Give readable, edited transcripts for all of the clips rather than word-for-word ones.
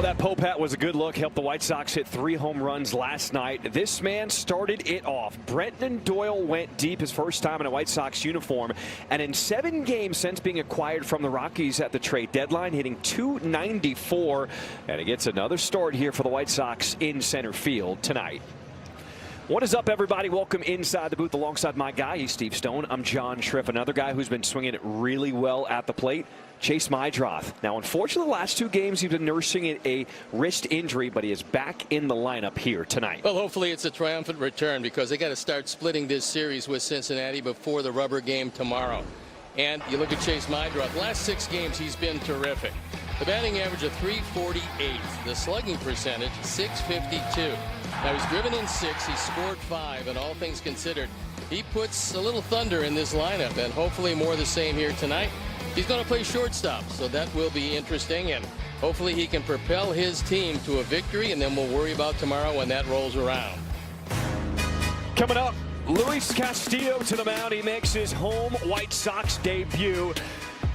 Well, that Pope hat was a good look. Helped the White Sox hit 3 home runs last night. This man started it off. Brenton Doyle went deep his first time in a White Sox uniform. And in 7 games since being acquired from the Rockies at the trade deadline, hitting .294. And he gets another start here for the White Sox in center field tonight. What is up, everybody? Welcome inside the booth alongside my guy. He's Steve Stone. I'm John Schriff. Another guy who's been swinging it really well at the plate, Chase Mydroth. Now, unfortunately, the last 2 games he's been nursing a wrist injury, but he is back in the lineup here tonight. Well, hopefully it's a triumphant return because they got to start splitting this series with Cincinnati before the rubber game tomorrow. And you look at Chase Mydroth. Last 6 games he's been terrific. The batting average of .348. The slugging percentage .652. Now he's driven in 6. He's scored 5. And all things considered, he puts a little thunder in this lineup, and hopefully more of the same here tonight. He's going to play shortstop, so that will be interesting, and hopefully he can propel his team to a victory, and then we'll worry about tomorrow when that rolls around. Coming up, Luis Castillo to the mound. He makes his home White Sox debut.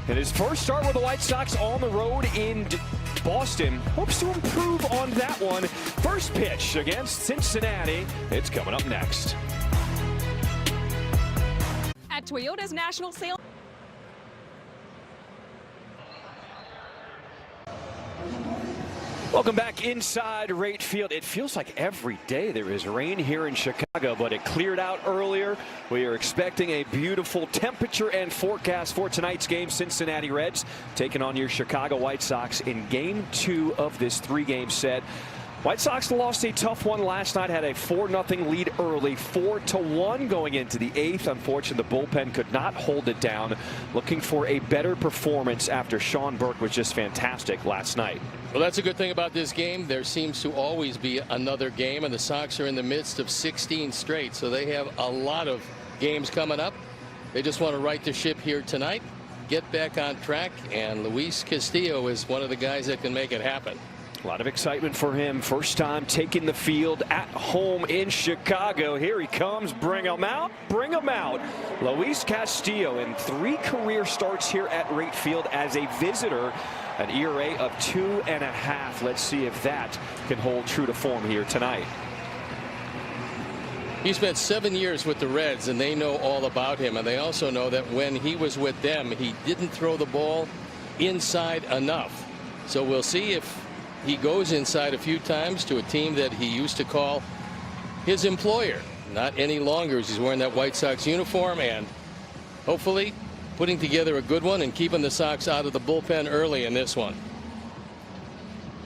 And his first start with the White Sox on the road in Boston. Hopes to improve on that one. First pitch against Cincinnati. It's coming up next. At Toyota's national sale. Welcome back inside Rate Field. It feels like every day there is rain here in Chicago, but it cleared out earlier. We are expecting a beautiful temperature and forecast for tonight's game. Cincinnati Reds taking on your Chicago White Sox in game 2 of this 3-game set. White Sox lost a tough one last night, had a 4-0 lead early, 4-1 going into the 8th. Unfortunately, the bullpen could not hold it down. Looking for a better performance after Sean Burke was just fantastic last night. Well, that's a good thing about this game. There seems to always be another game, and the Sox are in the midst of 16 straight, so they have a lot of games coming up. They just want to right the ship here tonight, get back on track, and Luis Castillo is one of the guys that can make it happen. A lot of excitement for him. First time taking the field at home in Chicago. Here he comes. Bring him out. Bring him out. Luis Castillo in 3 career starts here at Rate Field as a visitor. An ERA of 2.5. Let's see if that can hold true to form here tonight. He spent 7 years with the Reds, and they know all about him. And they also know that when he was with them, he didn't throw the ball inside enough. So we'll see if he goes inside a few times to a team that he used to call his employer. Not any longer as he's wearing that White Sox uniform, and hopefully putting together a good one and keeping the Sox out of the bullpen early in this one.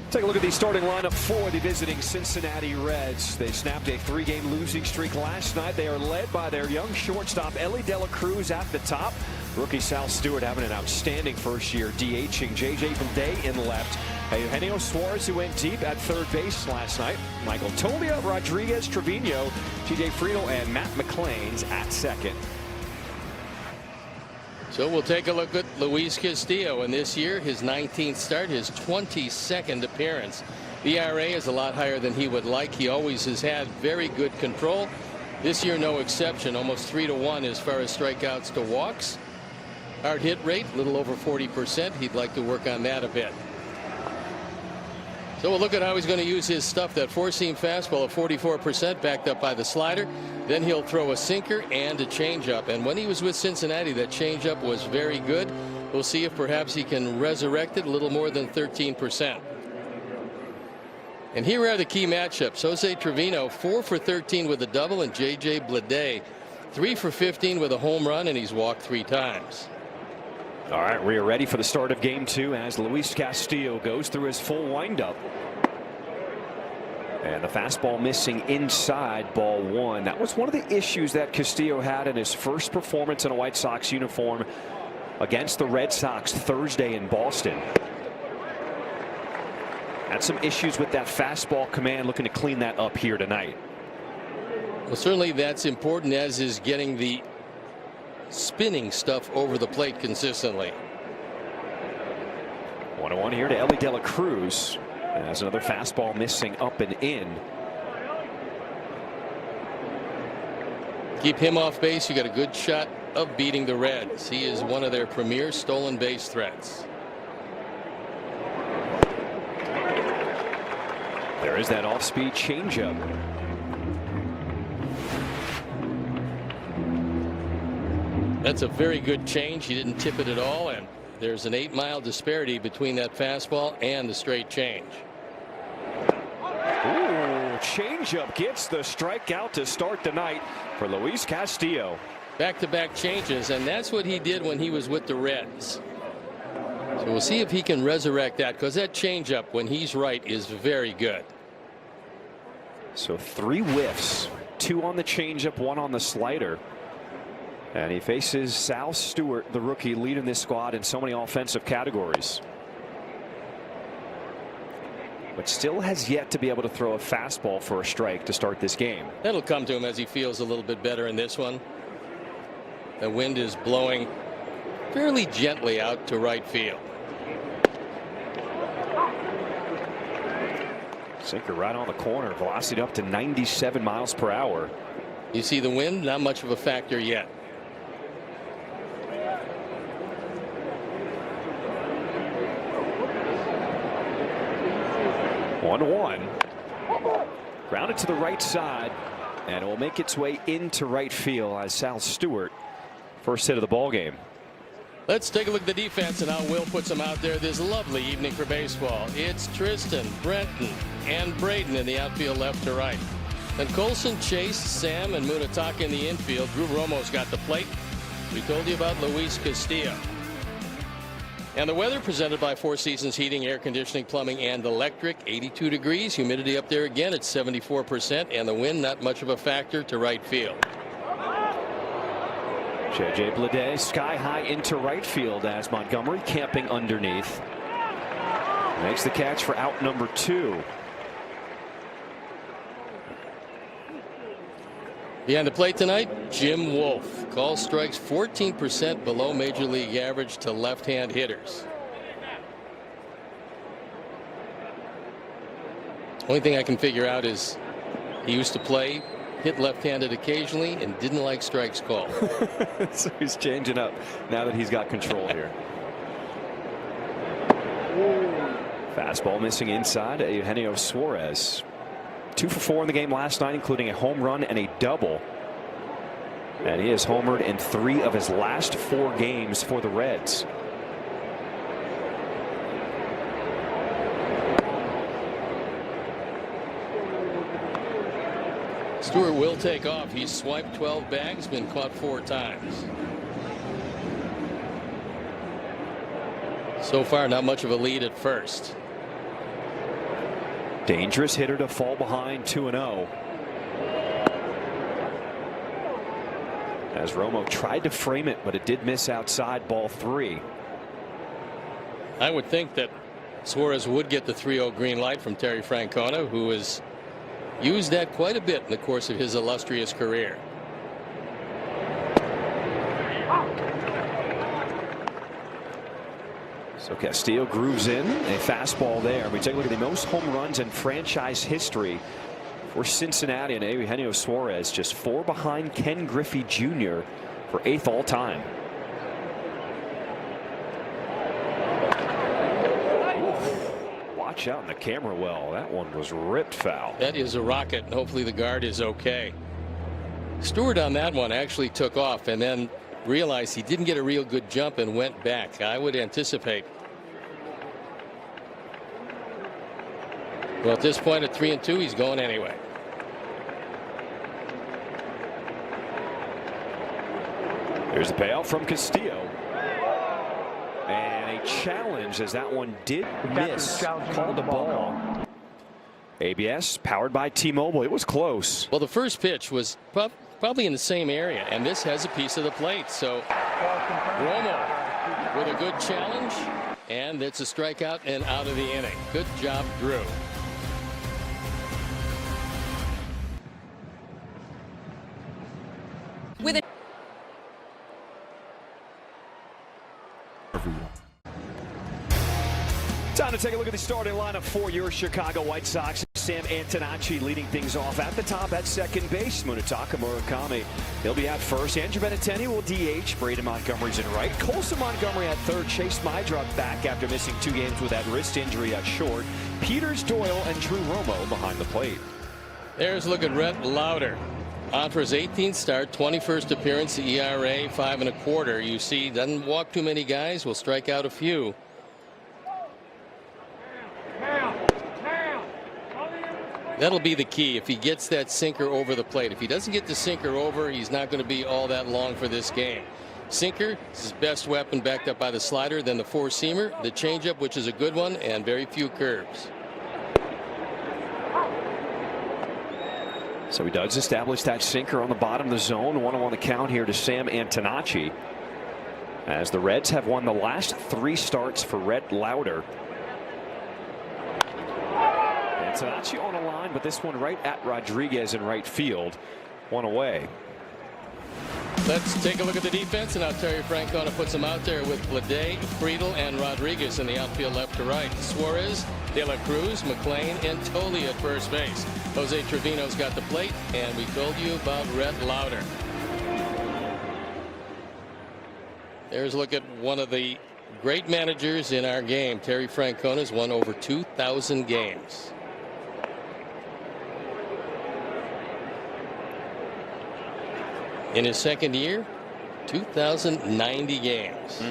Take a look at the starting lineup for the visiting Cincinnati Reds. They snapped a 3-game losing streak last night. They are led by their young shortstop Ellie De La Cruz at the top. Rookie Sal Stewart having an outstanding first year, DHing J.J. Day in left. Eugenio Suarez, who went deep at third base last night. Michael Tobia, Rodriguez, Trevino, T.J. Friedel, and Matt McClain's at second. So we'll take a look at Luis Castillo, and this year his 19th start, his 22nd appearance. The ERA is a lot higher than he would like. He always has had very good control. This year no exception, almost 3-1 as far as strikeouts to walks. Hard hit rate a little over 40%. He'd like to work on that a bit. So we'll look at how he's going to use his stuff. That 4-seam fastball of 44% backed up by the slider. Then he'll throw a sinker and a changeup. And when he was with Cincinnati, that changeup was very good. We'll see if perhaps he can resurrect it a little more than 13%. And here are the key matchups. Jose Trevino 4 for 13 with a double, and J.J. Bleday 3 for 15 with a home run, and he's walked 3 times. All right, we are ready for the start of game 2 as Luis Castillo goes through his full windup. And the fastball missing inside, ball 1. That was one of the issues that Castillo had in his first performance in a White Sox uniform against the Red Sox Thursday in Boston. Had some issues with that fastball command, looking to clean that up here tonight. Well, certainly that's important, as is getting the spinning stuff over the plate consistently. 1-1 here to Ellie De La Cruz. As another fastball missing up and in. Keep him off base, you got a good shot of beating the Reds. He is one of their premier stolen base threats. There's that off-speed changeup. That's a very good change. He didn't tip it at all, and there's an 8-mile disparity between that fastball and the straight change. Ooh, changeup gets the strikeout to start the night for Luis Castillo. Back-to-back changes, and that's what he did when he was with the Reds. So we'll see if he can resurrect that, because that changeup, when he's right, is very good. So 3 whiffs, 2 on the changeup, 1 on the slider. And he faces Sal Stewart, the rookie, leading this squad in so many offensive categories. But still has yet to be able to throw a fastball for a strike to start this game. That'll come to him as he feels a little bit better in this one. The wind is blowing fairly gently out to right field. Sinker right on the corner, velocity up to 97 miles per hour. You see the wind, not much of a factor yet. One. Grounded to the right side, and it will make its way into right field as Sal Stewart, first hit of the ball game. Let's take a look at the defense and how Will puts them out there this lovely evening for baseball. It's Tristan, Brenton, and Braden in the outfield left to right. Then Colson, Chase, Sam, and Munataka in the infield. Drew Romo's got the plate. We told you about Luis Castillo. And the weather presented by Four Seasons Heating, Air Conditioning, Plumbing, and Electric. 82 degrees. Humidity up there again at 74%. And the wind not much of a factor to right field. J.J. Bleday sky high into right field as Montgomery camping underneath. Makes the catch for out number 2. Behind the plate tonight, Jim Wolf. Call strikes 14% below major league average to left-hand hitters. Only thing I can figure out is he used to play, hit left-handed occasionally, and didn't like strikes called. So he's changing up now that he's got control here. Fastball missing inside. Eugenio Suarez. 2 for 4 in the game last night, including a home run and a double. And he has homered in 3 of his last 4 games for the Reds. Stewart will take off. He's swiped 12 bags, been caught 4 times. So far, not much of a lead at first. Dangerous hitter to fall behind 2-0. As Romo tried to frame it, but it did miss outside, ball 3. I would think that Suarez would get the 3-0 green light from Terry Francona, who has used that quite a bit in the course of his illustrious career. So Castillo grooves in a fastball there. We take a look at the most home runs in franchise history for Cincinnati, and Eugenio Suarez just 4 behind Ken Griffey Jr. for 8th all time. Oof. Watch out in the camera well. That one was ripped foul. That is a rocket, and hopefully the guard is okay. Stewart on that one actually took off and then realized he didn't get a real good jump and went back. I would anticipate. Well, at this point at 3-2, he's going anyway. Here's the payout from Castillo. And a challenge as that one did miss. Called the ball. ABS powered by T-Mobile. It was close. Well, the first pitch was probably in the same area, and this has a piece of the plate. So Romo with a good challenge, and it's a strikeout and out of the inning. Good job, Drew. With a Time to take a look at the starting lineup for your Chicago White Sox. Sam Antonacci leading things off at the top at second base. Munetaka Murakami, he'll be at first. Andrew Benintendi will DH. Braden Montgomery's in right. Colson Montgomery at third. Chase Mydrup back after missing 2 games with that wrist injury at short. Peters, Doyle, and Drew Romo behind the plate. There's a look at Rhett Lauder. On for his 18th start, 21st appearance, ERA 5 1/4. You see, doesn't walk too many guys, will strike out a few. That'll be the key if he gets that sinker over the plate. If he doesn't get the sinker over, he's not going to be all that long for this game. Sinker is his best weapon, backed up by the slider, then the four-seamer, the changeup, which is a good one, and very few curves. So he does establish that sinker on the bottom of the zone. 1-0 the count here to Sam Antonacci, as the Reds have won the last 3 starts for Rhett Lauder. Antonacci on a line, but this one right at Rodriguez in right field. 1 away. Let's take a look at the defense, and now Terry Francona puts them out there with Bleday, Friedel, and Rodriguez in the outfield left to right. Suarez, De La Cruz, McLean, and Tolley at first base. Jose Trevino's got the plate, and we told you about Rhett Lauder. There's a look at one of the great managers in our game. Terry Francona's won over 2,000 games. In his second year, 2,090 games.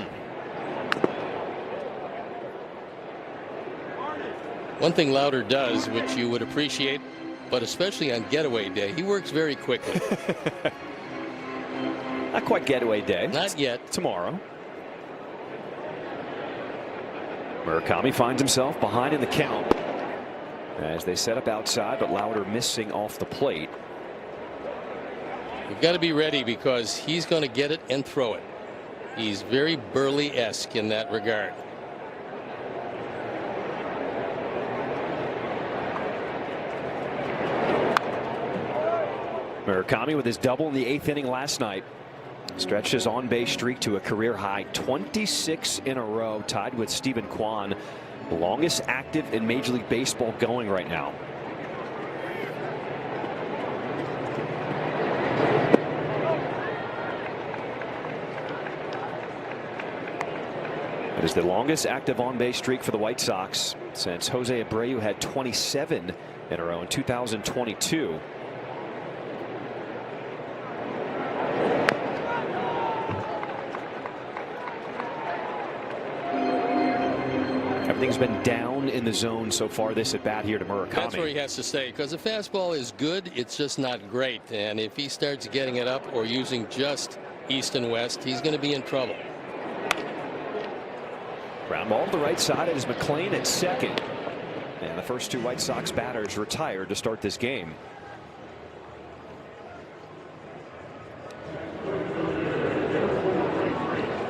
One thing Lauder does, which you would appreciate, but especially on getaway day, he works very quickly. Not quite getaway day. Not yet. Tomorrow. Murakami finds himself behind in the count as they set up outside, but Lauder missing off the plate. You've got to be ready because he's going to get it and throw it. He's very Burley-esque in that regard. Murakami with his double in the 8th inning last night stretched his on-base streak to a career high 26 in a row, tied with Stephen Kwan, the longest active in Major League Baseball going right now. It is the longest active on-base streak for the White Sox since Jose Abreu had 27 in a row in 2022. Everything's been down in the zone so far this at bat here to Murakami. That's where he has to stay, because the fastball is good, it's just not great. And if he starts getting it up or using just east and west, he's going to be in trouble. Ground ball to the right side. It is McLean at second. And the first 2 White Sox batters retired to start this game.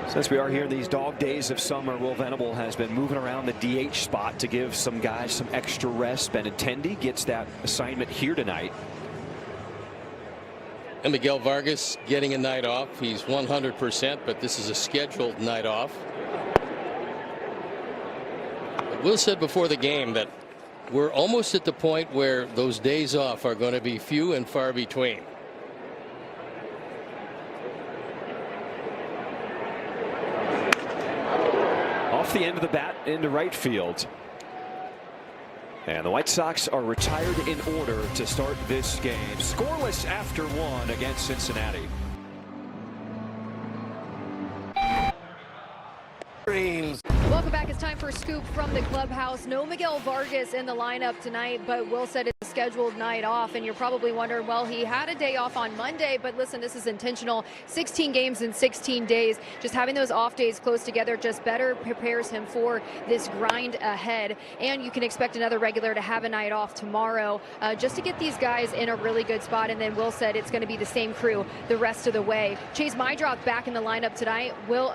Since we are here in these dog days of summer, Will Venable has been moving around the DH spot to give some guys some extra rest. Benintendi gets that assignment here tonight. And Miguel Vargas getting a night off. He's 100%, but this is a scheduled night off. Will said before the game that we're almost at the point where those days off are going to be few and far between. Off the end of the bat into right field. And the White Sox are retired in order to start this game. Scoreless after 1 against Cincinnati. Welcome back. It's time for a scoop from the clubhouse. No Miguel Vargas in the lineup tonight, but Will said it's a scheduled night off. And you're probably wondering, well, he had a day off on Monday, but listen, this is intentional. 16 games in 16 days. Just having those off days close together just better prepares him for this grind ahead. And you can expect another regular to have a night off tomorrow just to get these guys in a really good spot. And then Will said it's going to be the same crew the rest of the way. Chase Mydrup back in the lineup tonight. Will,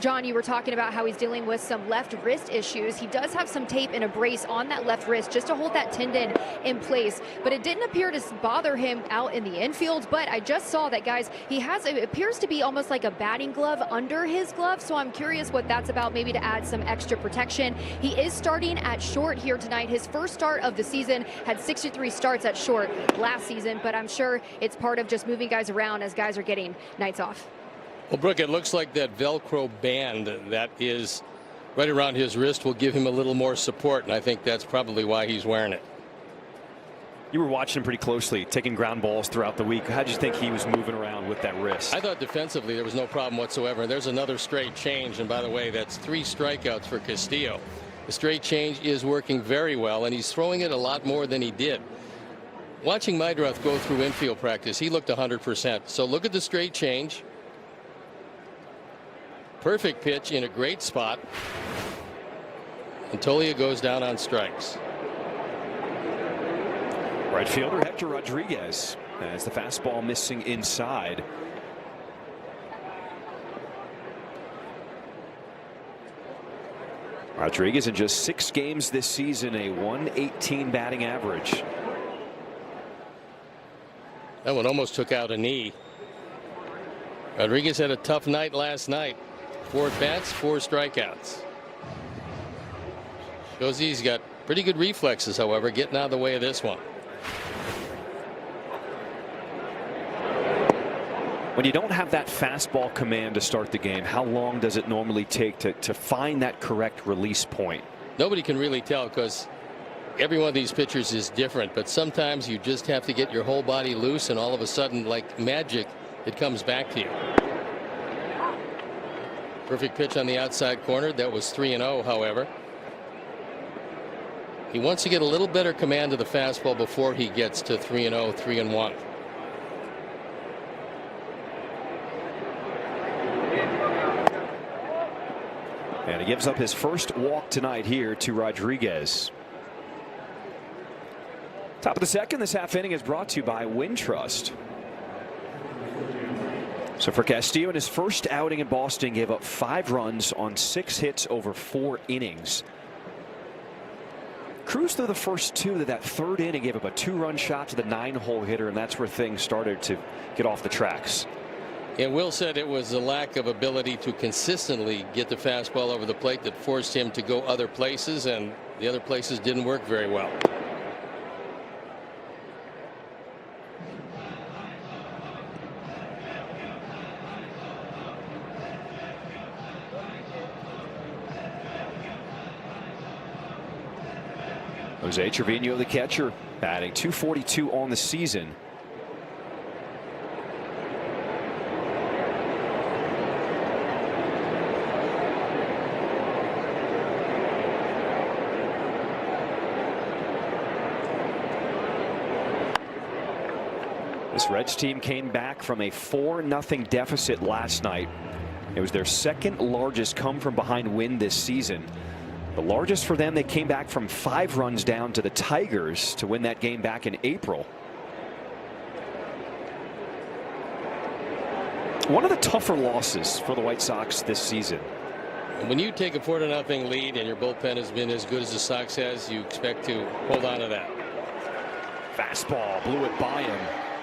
John, you were talking about how he's dealing with some left wrist issues. He does have some tape and a brace on that left wrist just to hold that tendon in place. base, but it didn't appear to bother him out in the infield. But I just saw that, guys, he has, it appears to be almost like a batting glove under his glove, so I'm curious what that's about, maybe to add some extra protection. He is starting at short here tonight. His first start of the season, had 63 starts at short last season, but I'm sure it's part of just moving guys around as guys are getting nights off. Well, Brooke, it looks like that Velcro band that is right around his wrist will give him a little more support, and I think that's probably why he's wearing it. You were watching him pretty closely, taking ground balls throughout the week. How did you think he was moving around with that wrist? I thought defensively there was no problem whatsoever. There's another straight change, and by the way, that's 3 strikeouts for Castillo. The straight change is working very well, and he's throwing it a lot more than he did. Watching Meidroth go through infield practice, he looked 100%. So look at the straight change. Perfect pitch in a great spot. And Tolia goes down on strikes. Right fielder Hector Rodriguez as the fastball missing inside. Rodriguez in just 6 games this season, a .118 batting average. That one almost took out a knee. Rodriguez had a tough night last night. 4 at-bats, 4 strikeouts. Shows he's got pretty good reflexes, however, getting out of the way of this one. When you don't have that fastball command to start the game, how long does it normally take to find that correct release point? Nobody can really tell because every one of these pitchers is different, but sometimes you just have to get your whole body loose, and all of a sudden, like magic, it comes back to you. Perfect pitch on the outside corner. That was 3-0, however. He wants to get a little better command of the fastball before he gets to 3-0, 3-1. And he gives up his first walk tonight here to Rodriguez. Top of the second, this half inning is brought to you by Wintrust. So for Castillo, in his first outing in Boston, gave up 5 runs on 6 hits over 4 innings. Cruised through the first 2 that 3rd inning, gave up a 2-run shot to the 9-hole hitter, and that's where things started to get off the tracks. And Will said it was a lack of ability to consistently get the fastball over the plate that forced him to go other places, and the other places didn't work very well. Jose Trevino, the catcher, batting .242 on the season. This Reds team came back from a 4-0 deficit last night. It was their 2nd largest come from behind win this season. The largest for them, they came back from 5 runs down to the Tigers to win that game back in April. One of the tougher losses for the White Sox this season. When you take a 4-0 lead and your bullpen has been as good as the Sox has, you expect to hold on to that. Fastball blew it by him.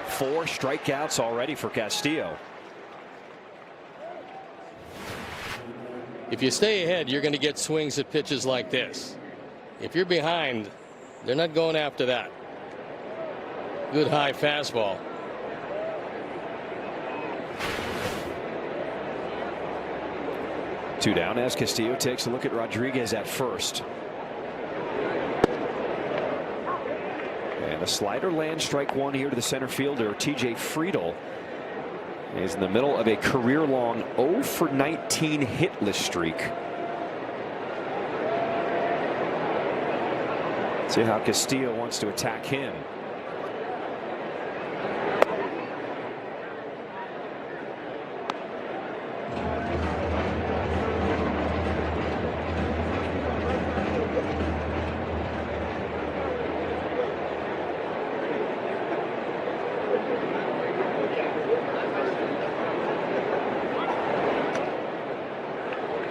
4 strikeouts already for Castillo. If you stay ahead, you're going to get swings at pitches like this. If you're behind, they're not going after that. Good high fastball. Two down as Castillo takes a look at Rodriguez at first. And a slider lands strike 1 here to the center fielder, TJ Friedl. Is in the middle of a career-long 0-for-19 hitless streak. See how Castillo wants to attack him.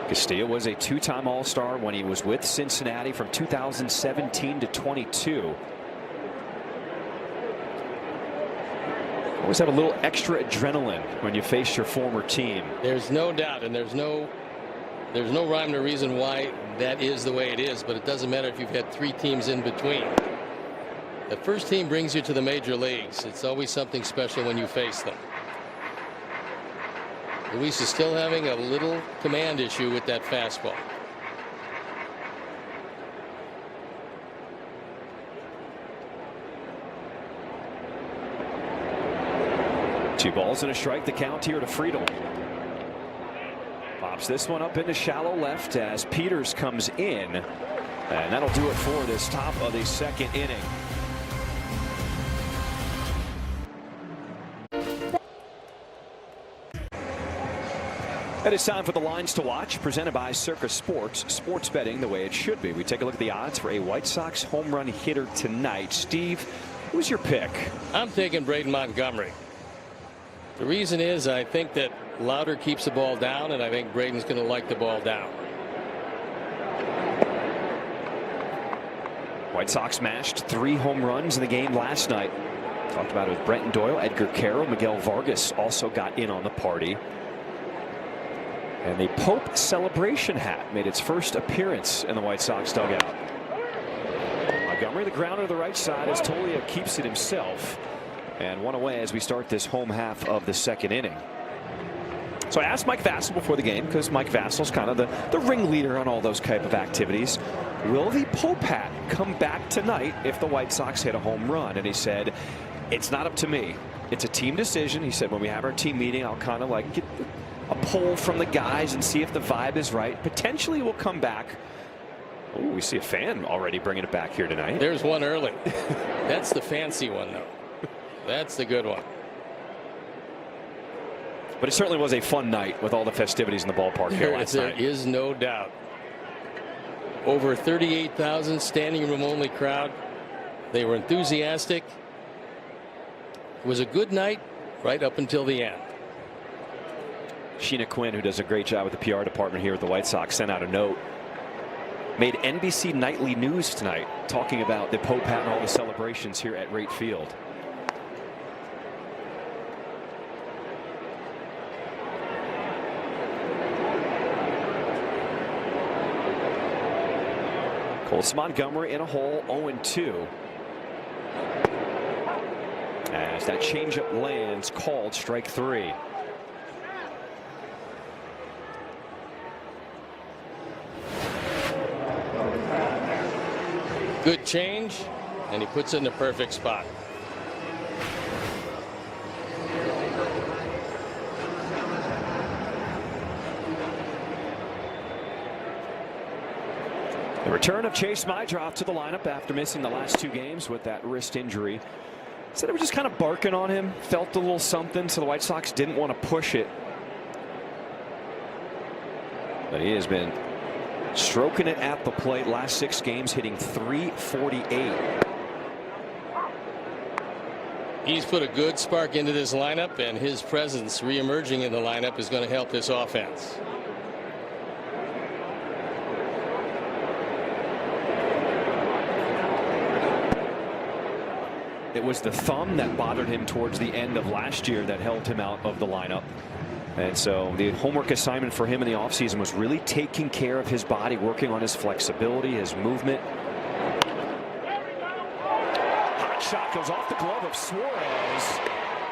Castillo was a 2-time All-Star when he was with Cincinnati from 2017 to 22. Always have a little extra adrenaline when you face your former team. There's no doubt, and there's no rhyme or reason why that is the way it is, but it doesn't matter if you've had 3 teams in between. The first team brings you to the major leagues. It's always something special when you face them. Luis is still having a little command issue with that fastball. Two balls and a strike, the count here to Friedel. Pops this one up into shallow left as Peters comes in, and that'll do it for this top of the 2nd inning. It is time for the lines to watch, presented by Circus Sports. Sports betting the way it should be. We take a look at the odds for a White Sox home run hitter tonight. Steve, who's your pick? I'm taking Braden Montgomery. The reason is I think that Lauder keeps the ball down, and I think Braden's going to like the ball down. White Sox mashed 3 home runs in the game last night. Talked about it with Brenton Doyle, Edgar Carroll, Miguel Vargas also got in on the party. And the Pope celebration hat made its first appearance in the White Sox dugout. Montgomery, the grounder to the right side as Tolia keeps it himself. And one away as we start this home half of the 2nd inning. So I asked Mike Vassell before the game, because Mike Vassell's kind of the ringleader on all those type of activities. Will the Pope hat come back tonight if the White Sox hit a home run? And he said, it's not up to me. It's a team decision. He said, when we have our team meeting, I'll kind of like get a poll from the guys and see if the vibe is right. Potentially we'll come back. Oh, we see a fan already bringing it back here tonight. There's one early. That's the fancy one, though. That's the good one. But it certainly was a fun night with all the festivities in the ballpark here last night. There is no doubt. Over 38,000 standing room only crowd. They were enthusiastic. It was a good night right up until the end. Sheena Quinn, who does a great job with the PR department here at the White Sox, sent out a note. Made NBC Nightly News tonight talking about the Pope hat and all the celebrations here at Rate Field. Colts Montgomery in a hole, 0-2. As that changeup lands, called strike 3. Good change, and he puts it in the perfect spot. The return of Chase Mydroth to the lineup after missing the last 2 games with that wrist injury. Said it was just kind of barking on him, felt a little something, so the White Sox didn't want to push it. But he has been stroking it at the plate last 6 games, hitting .348. He's put a good spark into this lineup, and his presence reemerging in the lineup is going to help this offense. It was the thumb that bothered him towards the end of last year that held him out of the lineup. And so the homework assignment for him in the offseason was really taking care of his body, working on his flexibility, his movement. Hot shot goes off the glove of Suarez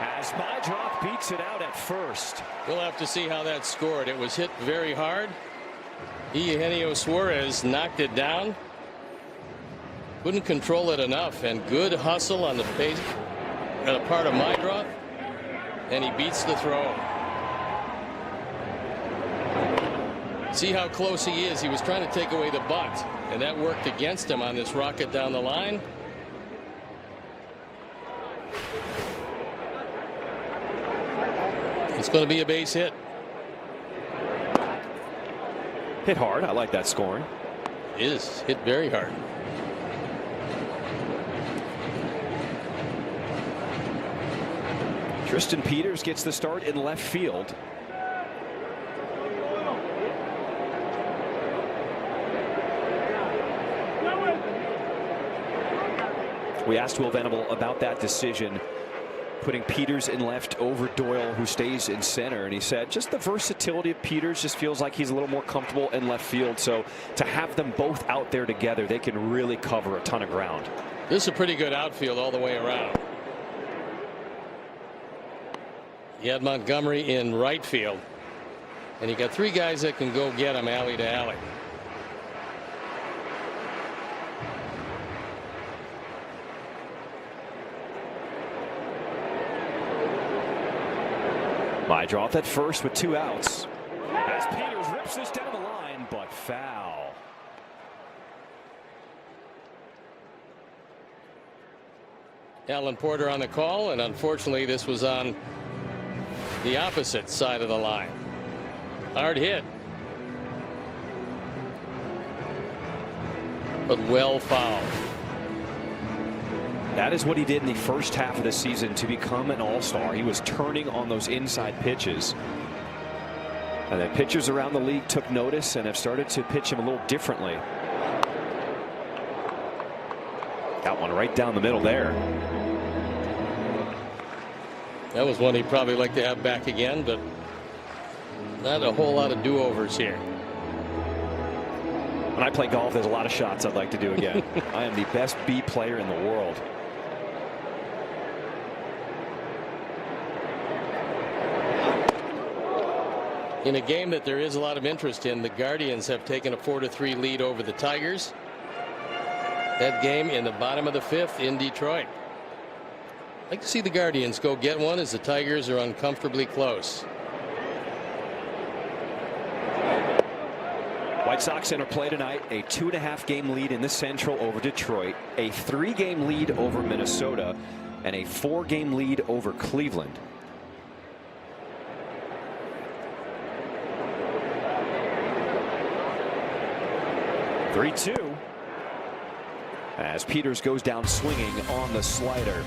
as Mydroth beats it out at first. We'll have to see how that scored. It was hit very hard. Eugenio Suarez knocked it down. Couldn't control it enough, and good hustle on the base on the part of Mydroth, and he beats the throw. See how close he is. He was trying to take away the bunt, and that worked against him on this rocket down the line. It's going to be a base hit. Hit hard. I like that scoring. It is hit very hard. Tristan Peters gets the start in left field. We asked Will Venable about that decision putting Peters in left over Doyle, who stays in center. And he said just the versatility of Peters just feels like he's a little more comfortable in left field. So to have them both out there together, they can really cover a ton of ground. This is a pretty good outfield all the way around. You had Montgomery in right field, and you got three guys that can go get him alley to alley. Draw at first with 2 outs. As Peters rips this down the line, but foul. Alan Porter on the call, and unfortunately this was on the opposite side of the line. Hard hit, but well fouled. That is what he did in the first half of the season to become an all-star. He was turning on those inside pitches. And then pitchers around the league took notice and have started to pitch him a little differently. Got one right down the middle there. That was one he'd probably like to have back again, but not a whole lot of do-overs here. When I play golf, there's a lot of shots I'd like to do again. I am the best B player in the world. In a game that there is a lot of interest in, the Guardians have taken a 4-3 lead over the Tigers. That game in the bottom of the 5th in Detroit. I'd like to see the Guardians go get one as the Tigers are uncomfortably close. White Sox enter play tonight, a 2.5 game lead in the Central over Detroit, a 3 game lead over Minnesota, and a 4 game lead over Cleveland. (3-2) as Peters goes down swinging on the slider.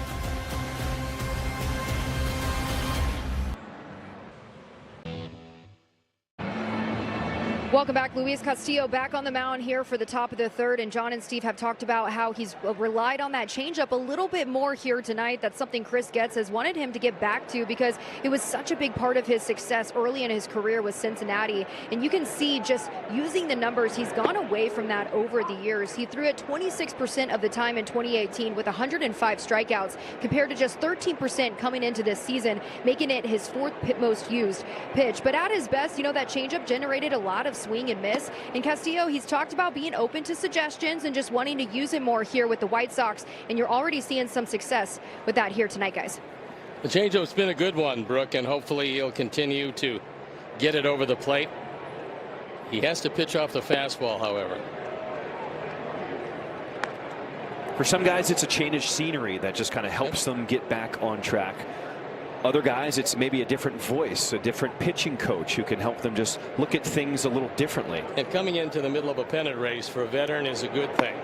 Welcome back. Luis Castillo back on the mound here for the top of the 3rd, and John and Steve have talked about how he's relied on that changeup a little bit more here tonight. That's something Chris Getz has wanted him to get back to because it was such a big part of his success early in his career with Cincinnati. And you can see just using the numbers, he's gone away from that over the years. He threw it 26% of the time in 2018 with 105 strikeouts compared to just 13% coming into this season, making it his 4th most used pitch. But at his best, you know, that changeup generated a lot of swing and miss. And Castillo, he's talked about being open to suggestions and just wanting to use it more here with the White Sox. And you're already seeing some success with that here tonight, guys. The changeup's been a good one, Brooke, and hopefully he'll continue to get it over the plate. He has to pitch off the fastball, however. For some guys, it's a change of scenery that just kind of helps them get back on track. Other guys, it's maybe a different voice, a different pitching coach who can help them just look at things a little differently. And coming into the middle of a pennant race for a veteran is a good thing.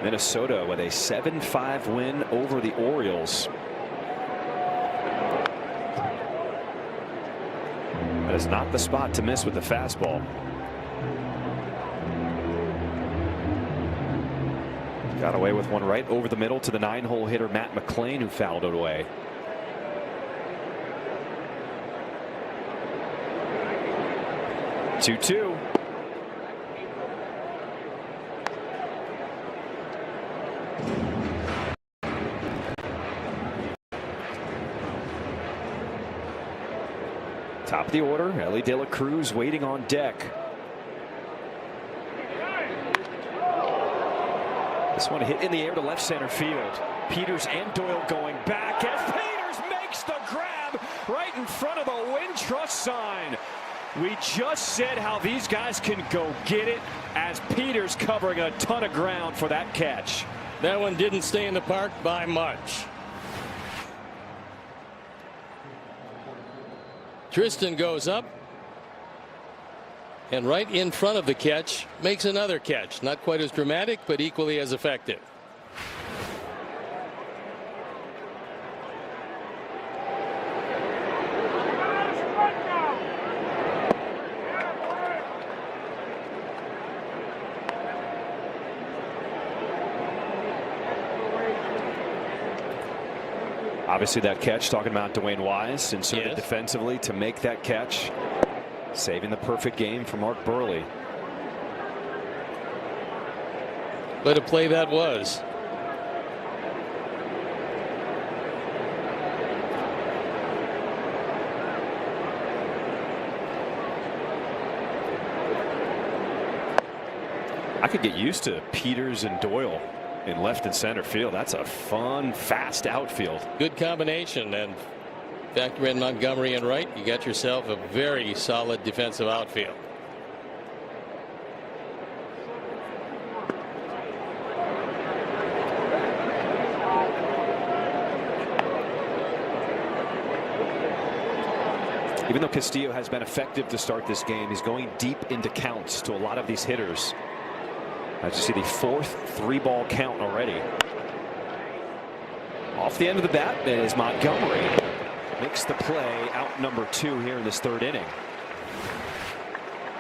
Minnesota with a 7-5 win over the Orioles. That is not the spot to miss with the fastball. Got away with one right over the middle to the 9-hole hitter Matt McLean, who fouled it away. (2-2). Top of the order, Ellie De La Cruz waiting on deck. This one hit in the air to left center field. Peters and Doyle going back as Peters makes the grab right in front of the Wintrust sign. We just said how these guys can go get it as Peters covering a ton of ground for that catch. That one didn't stay in the park by much. Tristan goes up and right in front of the catch makes another catch. Not quite as dramatic, but equally as effective. Obviously that catch, talking about Dwayne Wise, inserted defensively to make that catch, saving the perfect game for Mark Burley. What a play that was. I could get used to Peters and Doyle in left and center field. That's a fun, fast outfield. Good combination, and factor in Montgomery and right, you got yourself a very solid defensive outfield. Even though Castillo has been effective to start this game, he's going deep into counts to a lot of these hitters. As you see, the fourth 3-ball count already. Off the end of the bat is Montgomery. Makes the play out number 2 here in this 3rd inning.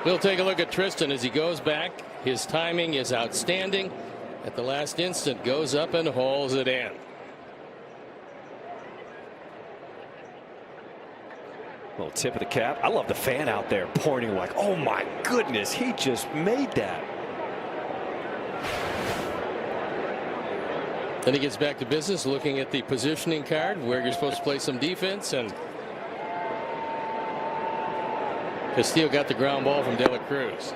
We'll take a look at Tristan as he goes back. His timing is outstanding. At the last instant, goes up and hauls it in. Little tip of the cap. I love the fan out there pointing like, oh my goodness, he just made that. Then he gets back to business, looking at the positioning card where you're supposed to play some defense, and Castillo got the ground ball from De La Cruz.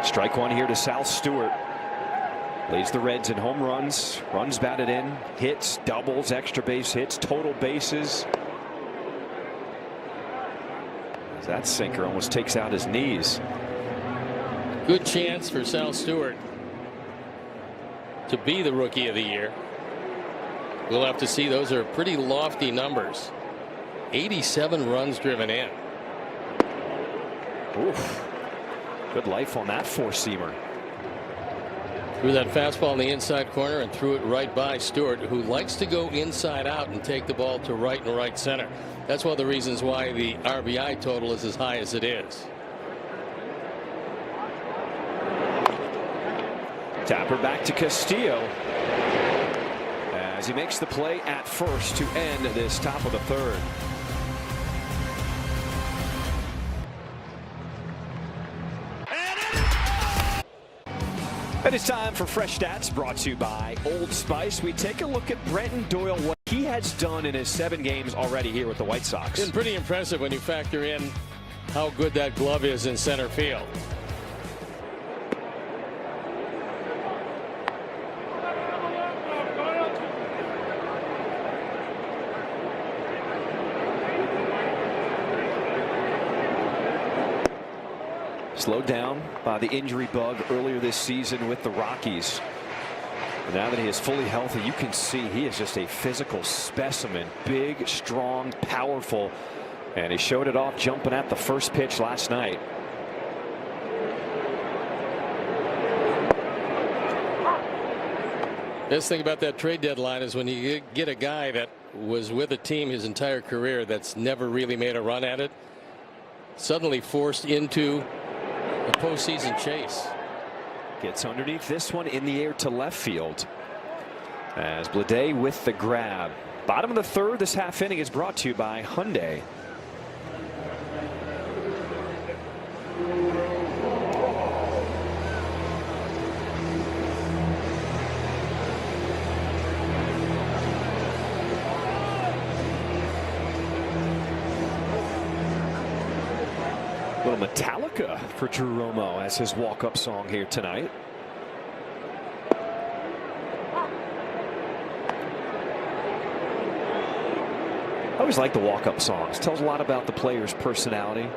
Strike one here to Sal Stewart. Leads the Reds in home runs, runs batted in, hits, doubles, extra base hits, total bases. That sinker almost takes out his knees. Good chance for Sal Stewart to be the Rookie of the Year. We'll have to see. Those are pretty lofty numbers. 87 runs driven in. Oof. Good life on that 4-seamer. Threw that fastball in the inside corner and threw it right by Stewart, who likes to go inside out and take the ball to right and right center. That's one of the reasons why the RBI total is as high as it is. Tapper back to Castillo as he makes the play at first to end this top of the 3rd. And it's time for Fresh Stats, brought to you by Old Spice. We take a look at Brenton Doyle, what he has done in his 7 games already here with the White Sox. Been pretty impressive when you factor in how good that glove is in center field. Slowed down by the injury bug earlier this season with the Rockies. And now that he is fully healthy, you can see he is just a physical specimen. Big, strong, powerful. And he showed it off jumping at the first pitch last night. Best thing about that trade deadline is when you get a guy that was with a team his entire career that's never really made a run at it, suddenly forced into a postseason chase. Gets underneath this one in the air to left field as Blade with the grab. Bottom of the 3rd. This half inning is brought to you by Hyundai. Little Metallica for Drew Romo as his walk-up song here tonight. I always like the walk-up songs. Tells a lot about the player's personality,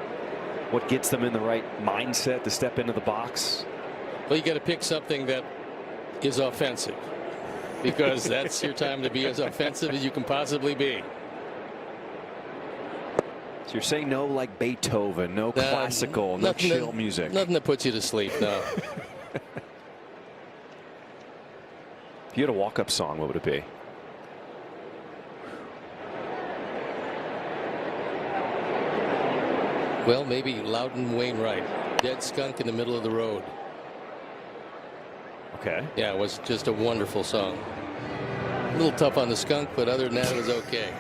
what gets them in the right mindset to step into the box. Well, you got to pick something that is offensive, because that's your time to be as offensive as you can possibly be. So you're saying no, like Beethoven, no classical, no chill music. Nothing that puts you to sleep, no. If you had a walk-up song, what would it be? Well, maybe Loudon Wainwright, Dead Skunk in the Middle of the Road. Okay. Yeah, it was just a wonderful song. A little tough on the skunk, but other than that, it was okay.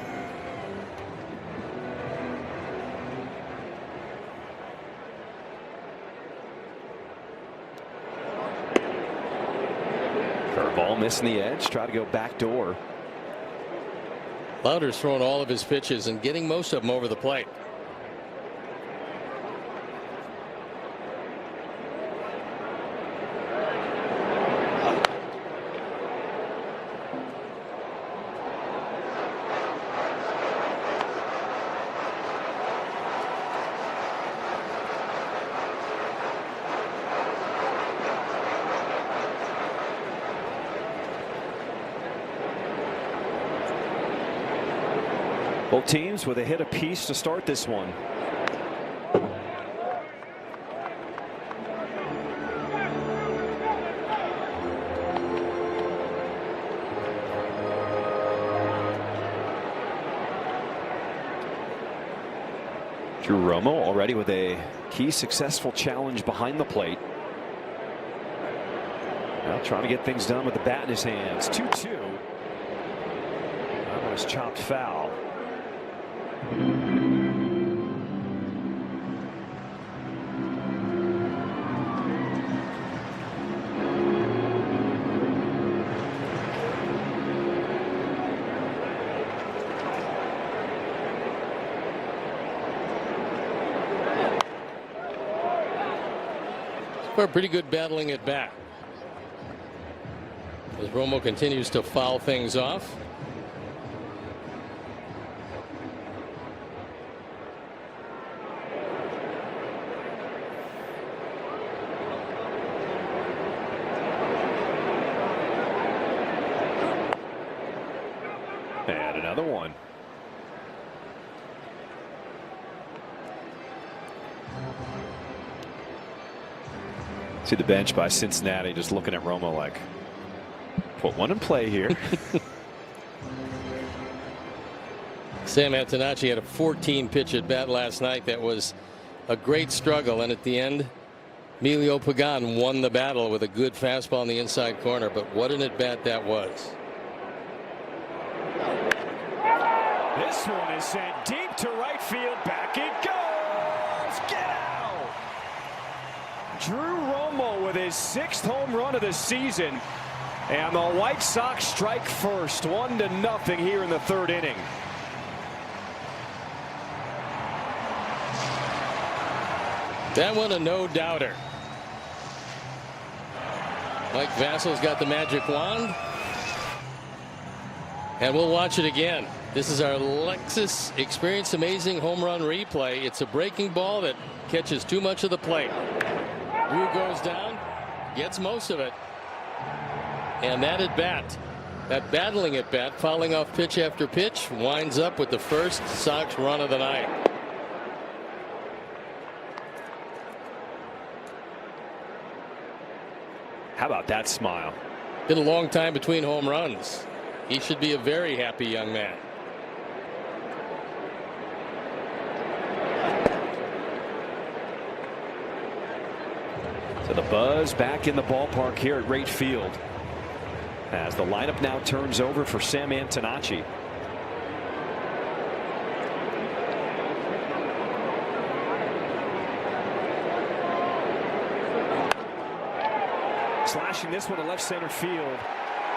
Curveball missing the edge. Try to go back door. Lauder's throwing all of his pitches and getting most of them over the plate. Both teams with a hit apiece to start this one. Drew Romo already with a key successful challenge behind the plate. Now trying to get things done with the bat in his hands. 2-2. That one is chopped foul. For a pretty good battling at bat. As Romo continues to foul things off. And another one. See the bench by Cincinnati just looking at Romo like, put one in play here. Sam Antonacci had a 14 pitch at bat last night. That was a great struggle, and at the end Emilio Pagan won the battle with a good fastball in the inside corner. But what an at bat that was. This one is sent deep to right field. Back it goes. Get out. Drew Romo with his 6th home run of the season. And the White Sox strike first. 1-0 here in the 3rd inning. That one a no-doubter. Mike Vassal's got the magic wand. And we'll watch it again. This is our Lexus Experience Amazing Home Run replay. It's a breaking ball that catches too much of the plate. Drew goes down, gets most of it. And that at bat, that battling at bat, fouling off pitch after pitch, winds up with the first Sox run of the night. How about that smile? Been a long time between home runs. He should be a very happy young man. So the buzz back in the ballpark here at Wright Field as the lineup now turns over for Sam Antonacci. Slashing this one to left center field,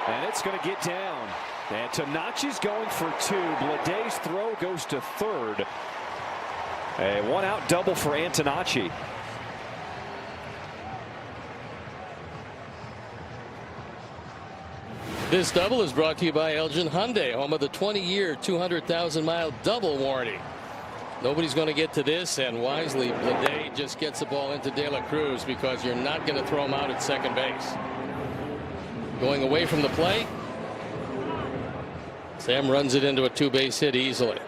and it's going to get down. Antonacci's going for 2. Bleday's throw goes to 3rd. A 1-out double for Antonacci. This double is brought to you by Elgin Hyundai, home of the 20-year, 200,000-mile double warranty. Nobody's going to get to this, and wisely, Bleday just gets the ball into De La Cruz because you're not going to throw him out at second base. Going away from the play. Sam runs it into a 2-base hit easily.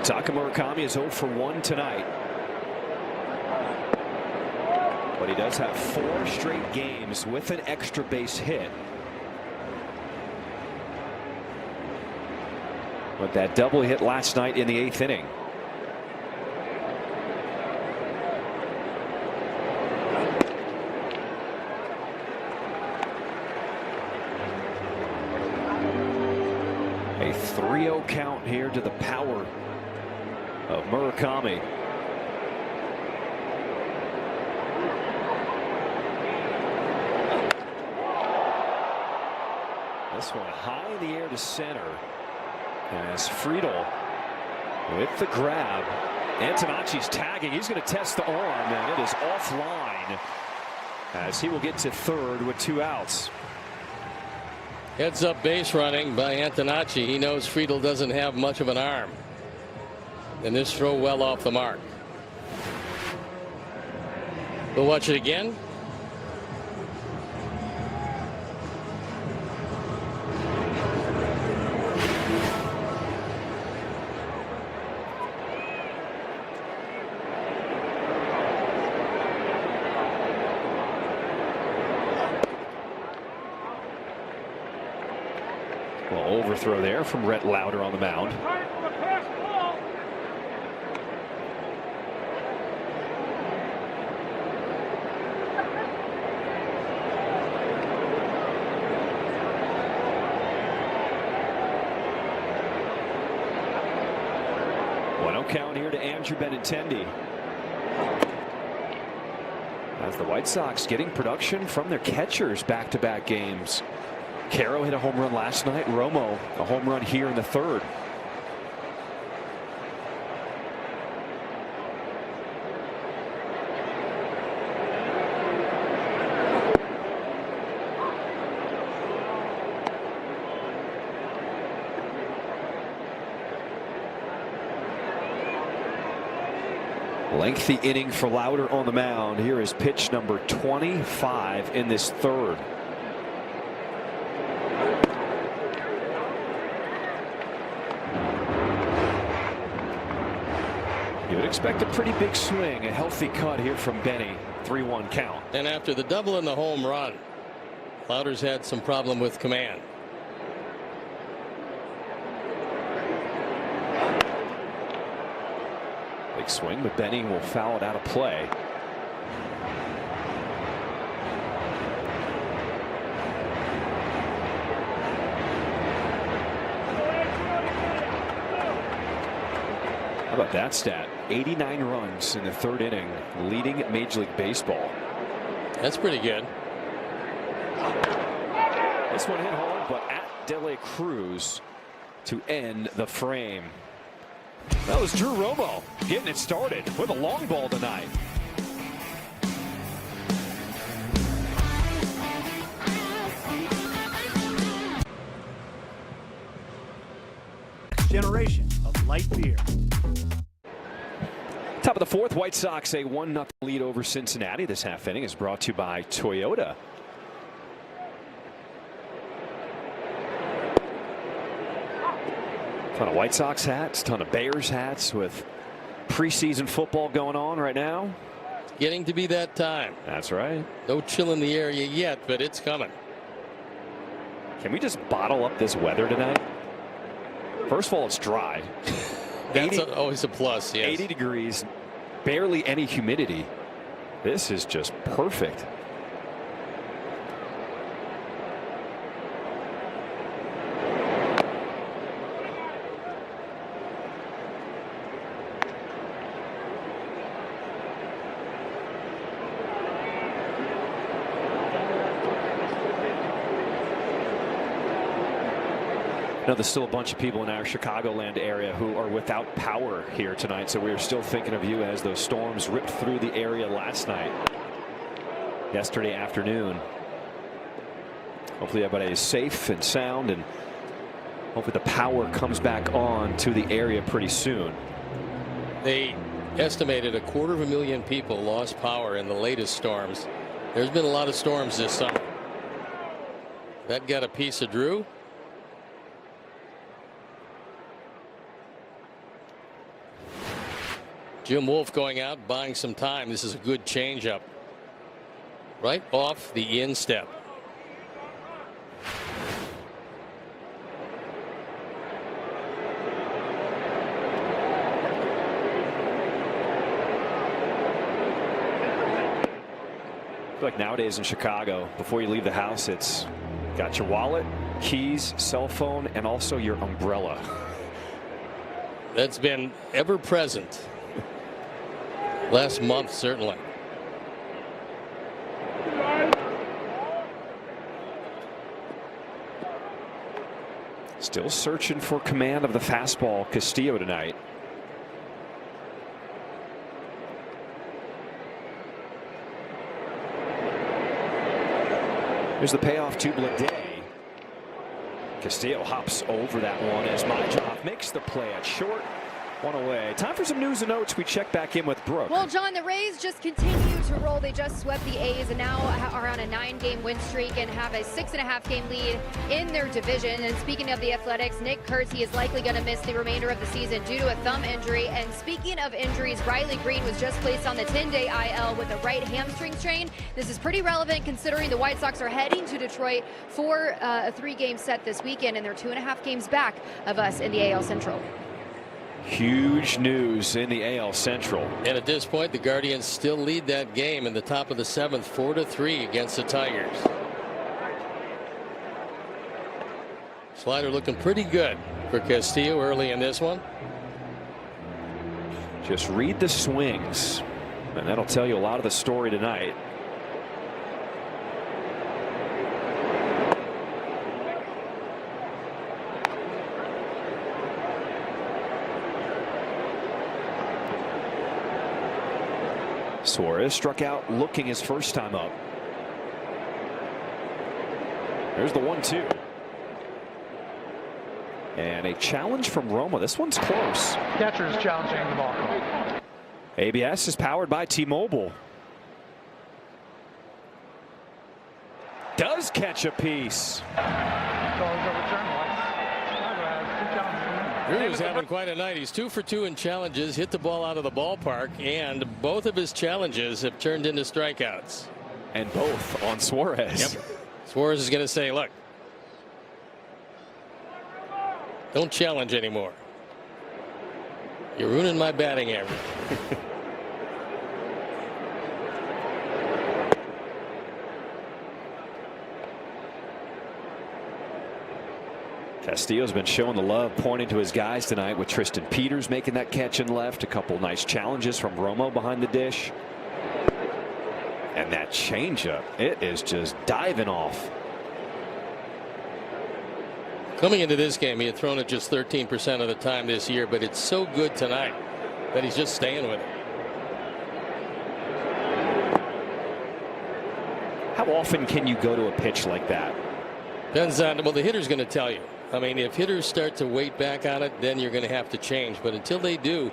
Takuma Murakami is 0 for 1 tonight. But he does have 4 straight games with an extra base hit. With that double hit last night in the 8th inning. A 3-0 count here to the power of Murakami. This one high in the air to center. As Friedel with the grab. Antonacci's tagging. He's going to test the arm, and it is offline as he will get to third with 2 outs. Heads up base running by Antonacci. He knows Friedel doesn't have much of an arm. And this throw well off the mark. We'll watch it again. Well, overthrow there from Rhett Lauder on the mound. Count here to Andrew Benintendi. As the White Sox getting production from their catchers back-to-back games. Caro hit a home run last night. Romo a home run here in the 3rd. Lengthy inning for Lauder on the mound. Here is pitch number 25 in this 3rd. You would expect a pretty big swing, a healthy cut here from Benny. 3-1 count. And after the double and the home run, Lauder's had some problem with command. Big swing, but Benny will foul it out of play. How about that stat? 89 runs in the 3rd inning, leading Major League Baseball. That's pretty good. This one hit hard, but at De La Cruz to end the frame. That was Drew Romo getting it started with a long ball tonight. Generation of light beer. Top of the 4th, White Sox a 1-0 lead over Cincinnati. This half inning is brought to you by Toyota. Ton of White Sox hats, ton of Bears hats with preseason football going on right now. Getting to be that time. That's right. No chill in the area yet, but it's coming. Can we just bottle up this weather tonight? First of all, it's dry. That's always a plus. Yes. 80 degrees, barely any humidity. This is just perfect. Now, there's still a bunch of people in our Chicagoland area who are without power here tonight, so we are still thinking of you as those storms ripped through the area last night, yesterday afternoon. Hopefully everybody is safe and sound, and hopefully the power comes back on to the area pretty soon. They estimated 250,000 people lost power in the latest storms. There's been a lot of storms this summer. That got a piece of Drew. Jim Wolf going out, buying some time. This is a good changeup. right off the instep. I feel like nowadays in Chicago, before you leave the house, it's got your wallet, keys, cell phone, and also your umbrella. That's been ever present. Last month, certainly. Still searching for command of the fastball, Castillo, tonight. Here's the payoff to Blade. Castillo hops over that one as Majdrov makes the play at short. One away. Time for some news and notes. We check back in with Brooke. Well, John, the Rays just continue to roll. They just swept the A's and now are on a 9-game win streak and have a 6.5-game lead in their division. And speaking of the Athletics, Nick Kurtz, he is likely going to miss the remainder of the season due to a thumb injury. And speaking of injuries, Riley Green was just placed on the 10-day IL with a right hamstring strain. This is pretty relevant considering the White Sox are heading to Detroit for a 3-game set this weekend, and they're 2.5 games back of us in the AL Central. Huge news in the AL Central. And at this point, the Guardians still lead that game in the top of the 7th, 4-3 against the Tigers. Slider looking pretty good for Castillo early in this one. Just read the swings, and that'll tell you a lot of the story tonight. Suarez struck out looking his first time up. There's the 1-2. And a challenge from Roma. This one's close. Catcher is challenging the ball. ABS is powered by T-Mobile. Does catch a piece. Drew's having quite a night. He's 2 for 2 in challenges, hit the ball out of the ballpark, and both of his challenges have turned into strikeouts. And both on Suarez. Yep. Suarez is going to say, look, don't challenge anymore. You're ruining my batting average. Castillo's been showing the love, pointing to his guys tonight, with Tristan Peters making that catch in left. A couple nice challenges from Romo behind the dish. And that changeup, it is just diving off. Coming into this game, he had thrown it just 13% of the time this year, but it's so good tonight that he's just staying with it. How often can you go to a pitch like that? Depends on, well, the hitter's going to tell you. I mean, if hitters start to weight back on it, then you're going to have to change. But until they do,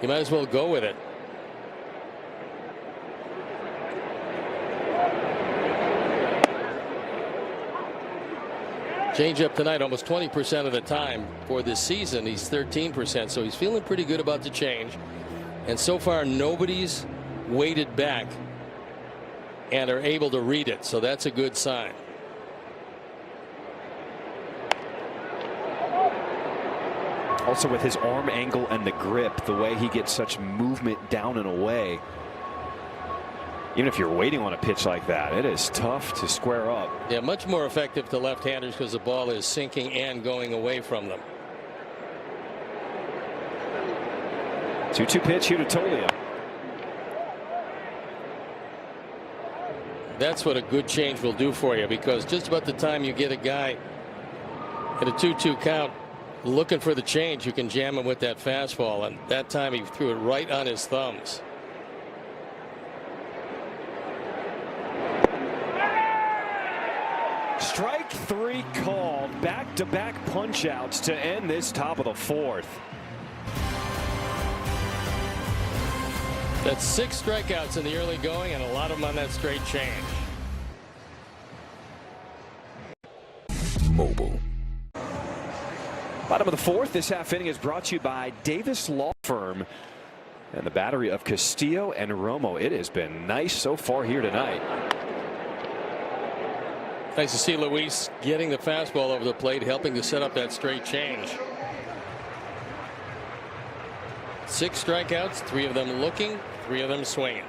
you might as well go with it. Change up tonight almost 20% of the time. For this season, he's 13%. So he's feeling pretty good about the change. And so far, nobody's weighted back and are able to read it. So that's a good sign. Also, with his arm angle and the grip, the way he gets such movement down and away. Even if you're waiting on a pitch like that, it is tough to square up. Yeah, much more effective to left-handers because the ball is sinking and going away from them. 2-2 pitch here to Tolio. That's what a good change will do for you, because just about the time you get a guy at a 2-2 count looking for the change, you can jam him with that fastball, and that time he threw it right on his thumbs. Strike 3 called. Back-to-back punch-outs to end this top of the 4th. That's 6 strikeouts in the early going, and a lot of them on that straight change. Mobile. Bottom of the 4th. This half inning is brought to you by Davis Law Firm and the battery of Castillo and Romo. It has been nice so far here tonight. Nice to see Luis getting the fastball over the plate, helping to set up that straight change. 6 strikeouts, 3 of them looking, 3 of them swinging.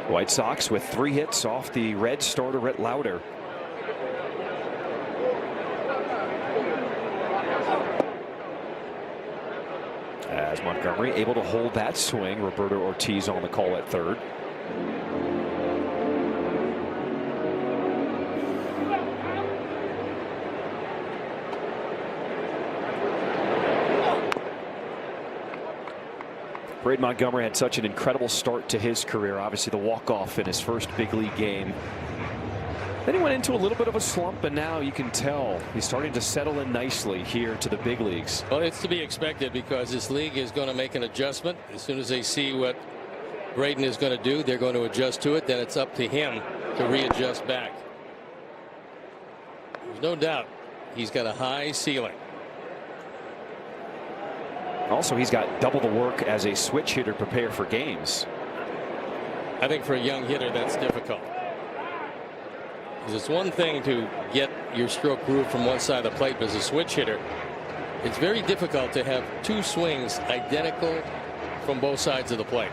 White Sox with 3 hits off the Reds starter Rhett Lauder. As Montgomery able to hold that swing. Roberto Ortiz on the call at third. Braden Montgomery had such an incredible start to his career. Obviously the walk-off in his first big league game. Then he went into a little bit of a slump, and now you can tell he's starting to settle in nicely here to the big leagues. Well, it's to be expected because this league is going to make an adjustment. As soon as they see what Braden is going to do, they're going to adjust to it. Then it's up to him to readjust back. There's no doubt he's got a high ceiling. Also, he's got double the work as a switch hitter prepare for games. I think for a young hitter that's difficult. It's one thing to get your stroke groove from one side of the plate, but as a switch hitter, it's very difficult to have 2 swings identical from both sides of the plate.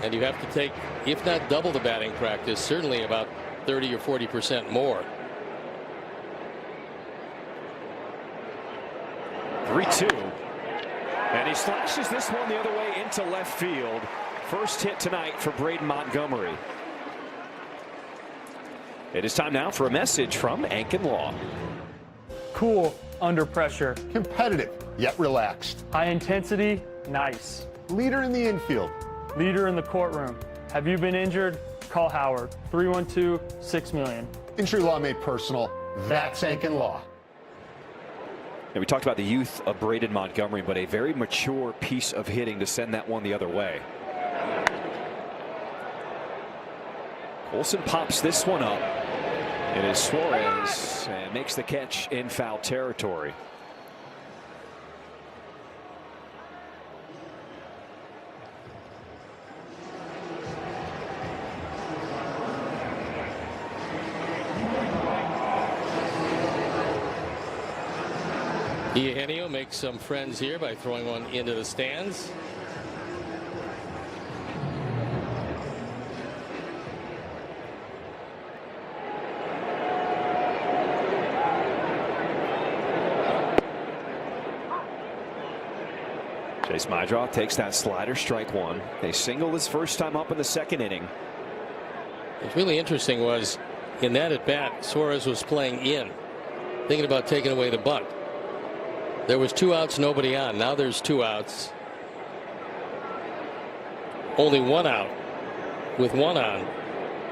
And you have to take, if not double the batting practice, certainly about 30 or 40% more. 3-2. And he slashes this one the other way into left field. First hit tonight for Braden Montgomery. It is time now for a message from Ankin Law. Cool under pressure. Competitive, yet relaxed. High intensity, nice. Leader in the infield. Leader in the courtroom. Have you been injured? Call Howard. 312-6-million. Injury law made personal. That's Ankin Law. And we talked about the youth of Braden Montgomery, but a very mature piece of hitting to send that one the other way. Olsen pops this one up. It is Suarez and makes the catch in foul territory. Eugenio makes some friends here by throwing one into the stands. Chase Mydroth takes that slider, strike 1. They single his first time up in the 2nd inning. What's really interesting was in that at bat, Suarez was playing in, thinking about taking away the bunt. There was 2 outs, nobody on. Now there's 2 outs. Only 1 out with 1 on,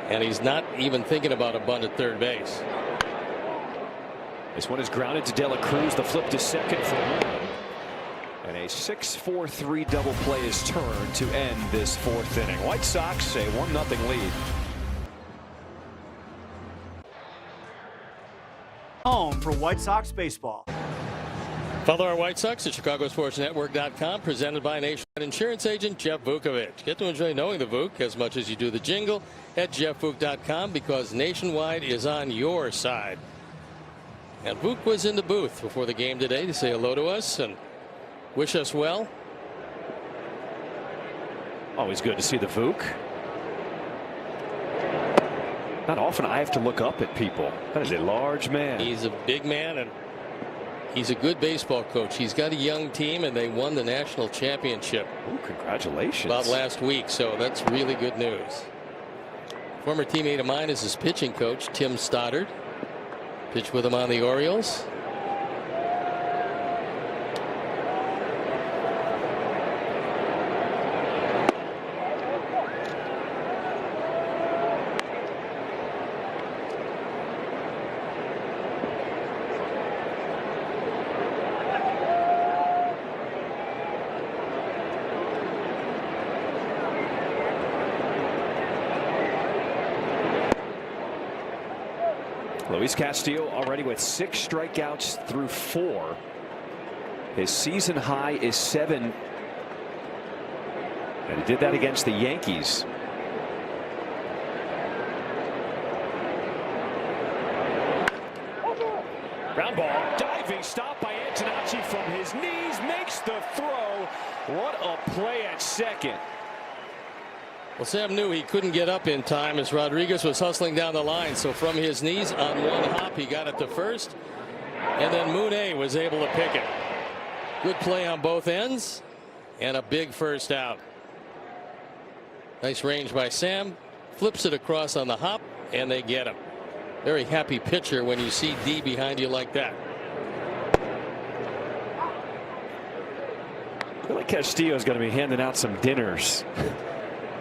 and he's not even thinking about a bunt at third base. This one is grounded to De La Cruz. The flip to second for 1. And a 6-4-3 double play is turned to end this 4th inning. White Sox a 1-0 lead. Home for White Sox baseball. Follow our White Sox at ChicagoSportsNetwork.com, presented by Nationwide Insurance Agent Jeff Vukovich. Get to enjoy knowing the Vuk as much as you do the jingle at JeffVuk.com, because Nationwide is on your side. And Vuk was in the booth before the game today to say hello to us and wish us well. Always good to see the Vuk. Not often I have to look up at people. That is a large man. He's a big man, and he's a good baseball coach. He's got a young team, and they won the national championship. Ooh, congratulations. About last week, so that's really good news. Former teammate of mine is his pitching coach, Tim Stoddard. Pitched with him on the Orioles. Luis Castillo already with 6 strikeouts through 4. His season high is 7. And he did that against the Yankees. Ground ball, diving stop by Antonacci from his knees, makes the throw. What a play at second. Well, Sam knew he couldn't get up in time as Rodriguez was hustling down the line. So from his knees on one hop, he got it to first. And then Mooney was able to pick it. Good play on both ends and a big first out. Nice range by Sam. Flips it across on the hop and they get him. Very happy pitcher when you see D behind you like that. I feel like Castillo is going to be handing out some dinners.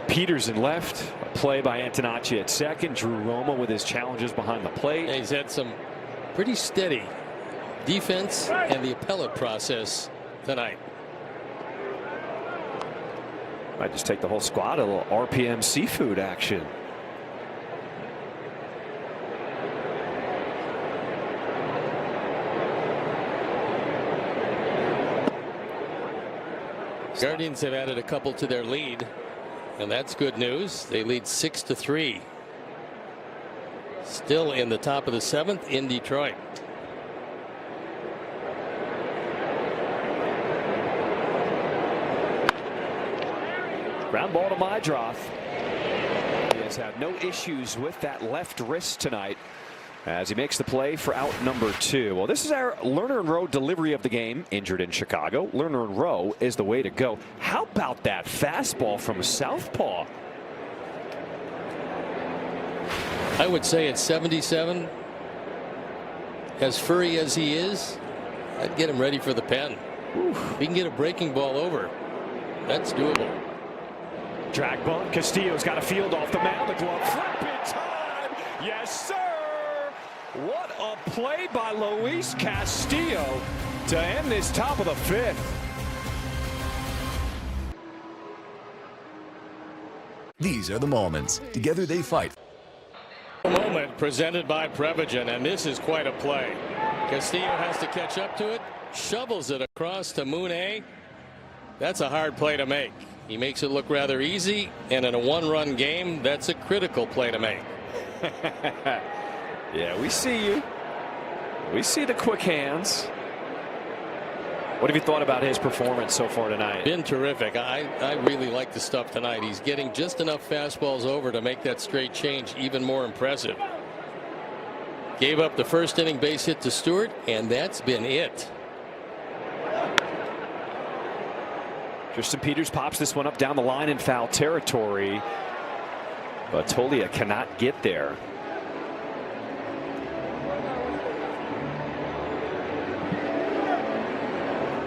Peterson left, a play by Antonacci at second. Drew Roma with his challenges behind the plate. He's had some pretty steady defense and the appellate process tonight. Might just take the whole squad a little RPM seafood action. Guardians have added a couple to their lead, and that's good news. They lead 6-3. Still in the top of the 7th in Detroit. Ground ball to Mydroth. He has had no issues with that left wrist tonight as he makes the play for out number 2. Well, this is our Lerner and Rowe delivery of the game. Injured in Chicago. Lerner and Rowe is the way to go. How about that fastball from southpaw? I would say at 77, as furry as he is, I'd get him ready for the pen. If he can get a breaking ball over, that's doable. Drag bunt. Castillo's got a field off the mound. The glove flip in time. Yes, sir. What a play by Luis Castillo to end this top of the 5th. These are the moments. Together they fight. Moment presented by Prevagen, and this is quite a play. Castillo has to catch up to it, shovels it across to Mooney. That's a hard play to make. He makes it look rather easy, and in a one-run game, that's a critical play to make. Yeah, we see you. We see the quick hands. What have you thought about his performance so far tonight? Been terrific. I really like the stuff tonight. He's getting just enough fastballs over to make that straight change even more impressive. Gave up the first inning base hit to Stewart, and that's been it. Tristan Peters pops this one up down the line in foul territory, but Tolia cannot get there.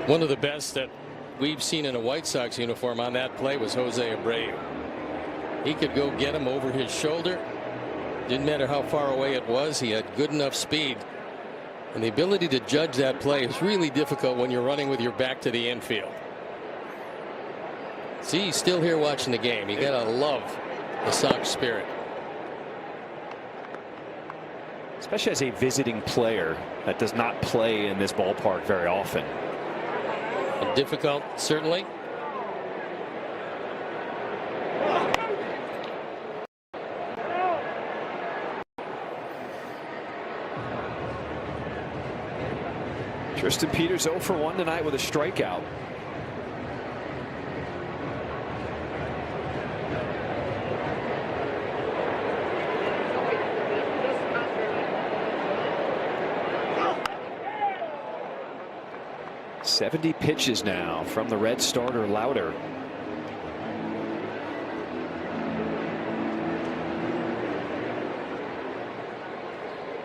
One of the best that we've seen in a White Sox uniform on that play was Jose Abreu. He could go get him over his shoulder. Didn't matter how far away it was. He had good enough speed. And the ability to judge that play is really difficult when you're running with your back to the infield. See, he's still here watching the game. You gotta love the Sox spirit. Especially as a visiting player that does not play in this ballpark very often. Difficult, certainly. Tristan Peters 0 for 1 tonight with a strikeout. .70 pitches now from the Red starter Louder.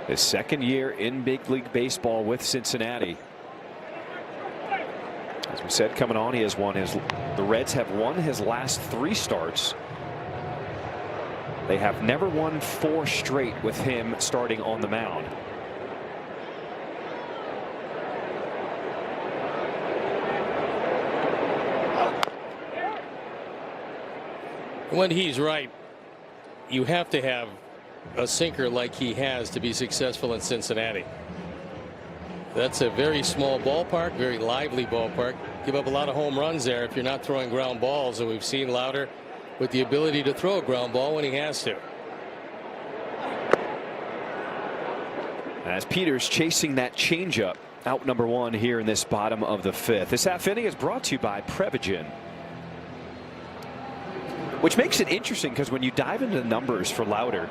His second year in big league baseball with Cincinnati. As we said coming on, he has won the Reds have won his last 3 starts. They have never won 4 straight with him starting on the mound. When he's right, you have to have a sinker like he has to be successful in Cincinnati. That's a very small ballpark, very lively ballpark. Give up a lot of home runs there if you're not throwing ground balls, and we've seen Lauder with the ability to throw a ground ball when he has to. As Peters chasing that changeup, out number one here in this bottom of the fifth. This half inning is brought to you by Prevagen, which makes it interesting because when you dive into the numbers for Lauder,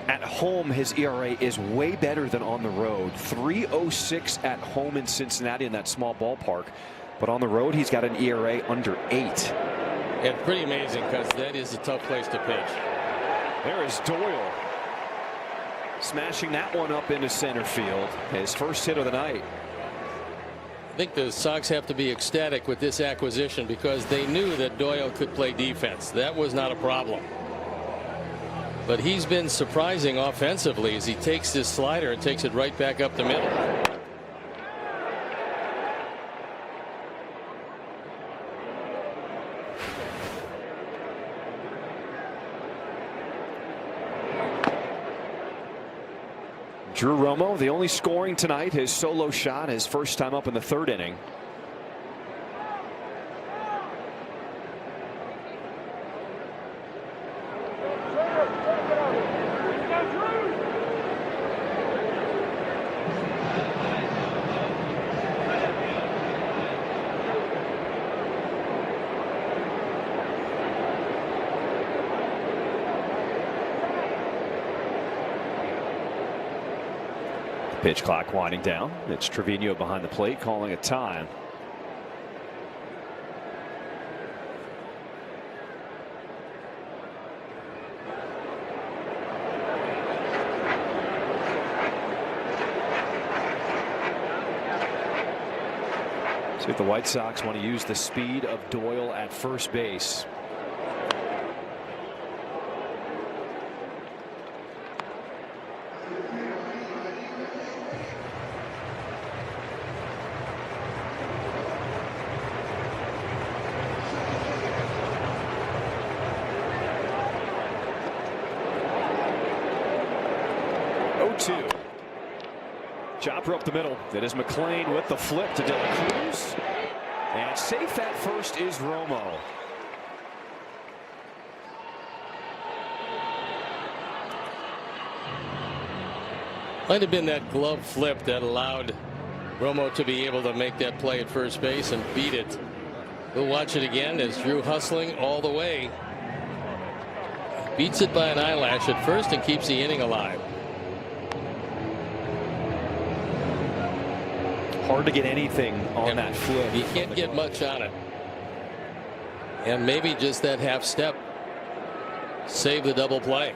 at home his ERA is way better than on the road. 3.06 at home in Cincinnati in that small ballpark, but on the road he's got an ERA under 8. And pretty amazing because that is a tough place to pitch. There is Doyle smashing that one up into center field. His first hit of the night. I think the Sox have to be ecstatic with this acquisition because they knew that Doyle could play defense. That was not a problem. But he's been surprising offensively as he takes this slider and takes it right back up the middle. Drew Romo, the only scoring tonight, his solo shot, his first time up in the third inning. Pitch clock winding down. It's Trevino behind the plate calling a time. See if the White Sox want to use the speed of Doyle at first base. Chopper up the middle. That is McLean with the flip to De La Cruz. And safe at first is Romo. Might have been that glove flip that allowed Romo to be able to make that play at first base and beat it. We'll watch it again as Drew hustling all the way. Beats it by an eyelash at first and keeps the inning alive. Hard to get anything on that flip. You can't get much on it. And maybe just that half step save the double play.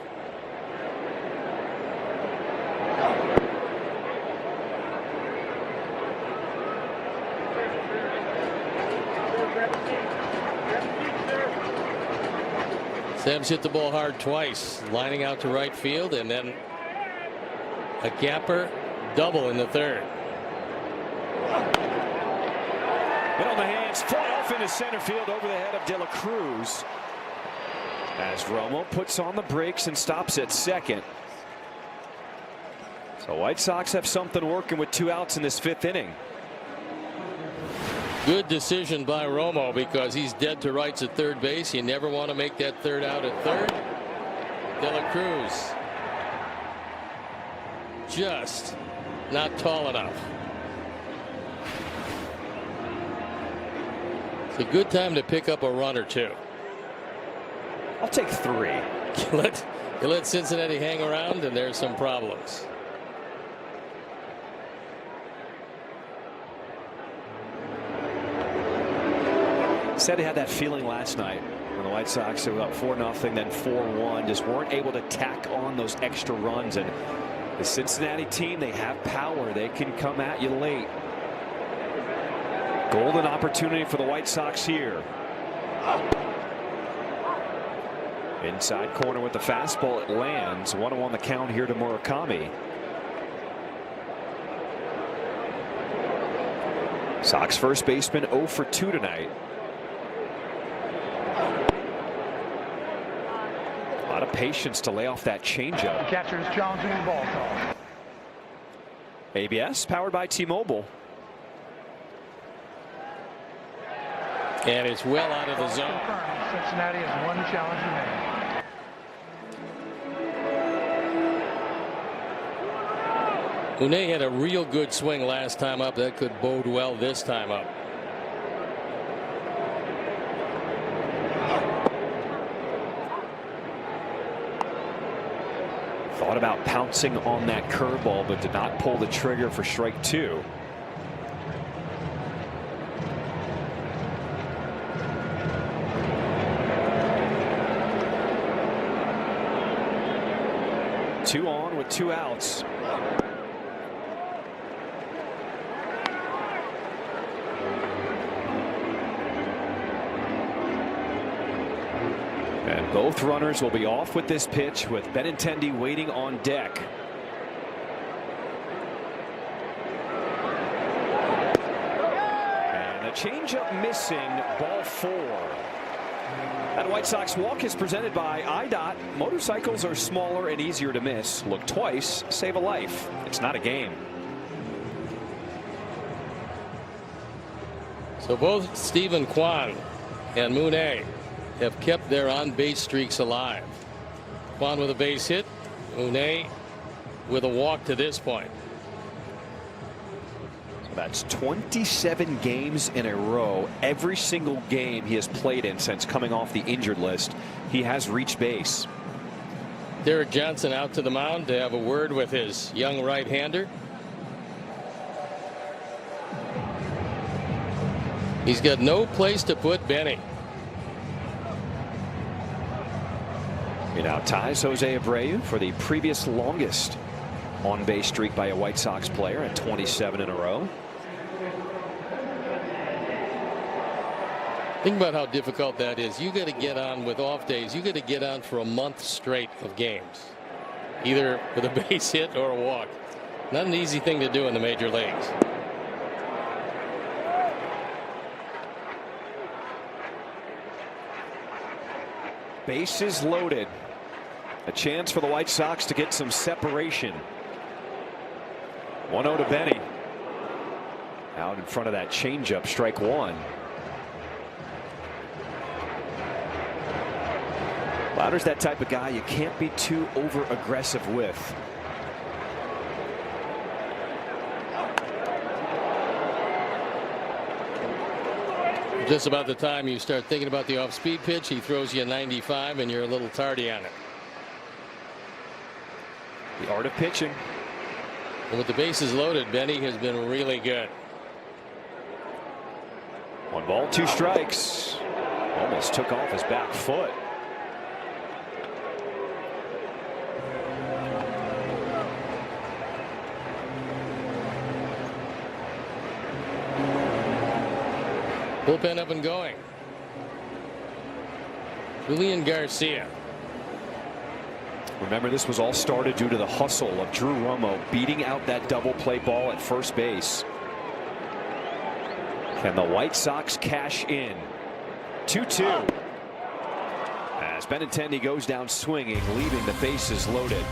Sam's hit the ball hard twice, lining out to right field, and then a gapper double in the third. Hit on the hands, fly off into center field over the head of De La Cruz. As Romo puts on the brakes and stops at second. So White Sox have something working with 2 outs in this 5th inning. Good decision by Romo because he's dead to rights at third base. You never want to make that third out at third. De La Cruz just not tall enough. It's a good time to pick up a run or two. I'll take 3. You let Cincinnati hang around and there's some problems. Said he had that feeling last night when the White Sox were up 4-0, then 4-1, just weren't able to tack on those extra runs. And the Cincinnati team, they have power. They can come at you late. Golden opportunity for the White Sox here. Inside corner with the fastball, it lands. 1-1 the count here to Murakami. Sox first baseman 0 for 2 tonight. A lot of patience to lay off that changeup. Catcher's challenging the ball call. ABS powered by T-Mobile. And it's well out of the zone. Cincinnati has one challenge remaining. Une had a real good swing last time up. That could bode well this time up. Thought about pouncing on that curveball, but did not pull the trigger for strike 2. Two on with 2 outs. And both runners will be off with this pitch, with Benintendi waiting on deck. And a changeup missing, ball 4. That White Sox walk is presented by IDOT. Motorcycles are smaller and easier to miss. Look twice, save a life. It's not a game. So both Stephen Kwan and Mooney have kept their on-base streaks alive. Kwan with a base hit, Mooney with a walk to this point. That's 27 games in a row. Every single game he has played in since coming off the injured list, he has reached base. Derek Johnson out to the mound to have a word with his young right-hander. He's got no place to put Benny. He now ties Jose Abreu for the previous longest on-base streak by a White Sox player at 27 in a row. Think about how difficult that is. You got to get on with off days. You got to get on for a month straight of games, either with a base hit or a walk. Not an easy thing to do in the major leagues. Bases loaded. A chance for the White Sox to get some separation. 1-0 to Benny. Out in front of that changeup, strike 1. Lauder's that type of guy you can't be too over aggressive with. Just about the time you start thinking about the off-speed pitch, he throws you a 95 and you're a little tardy on it. The art of pitching. And with the bases loaded, Benny has been really good. 1 ball, 2 strikes. Almost took off his back foot. Bullpen up and going. Julian Garcia. Remember, this was all started due to the hustle of Drew Romo beating out that double play ball at first base. Can the White Sox cash in? 2-2. As Benintendi goes down swinging, leaving the bases loaded.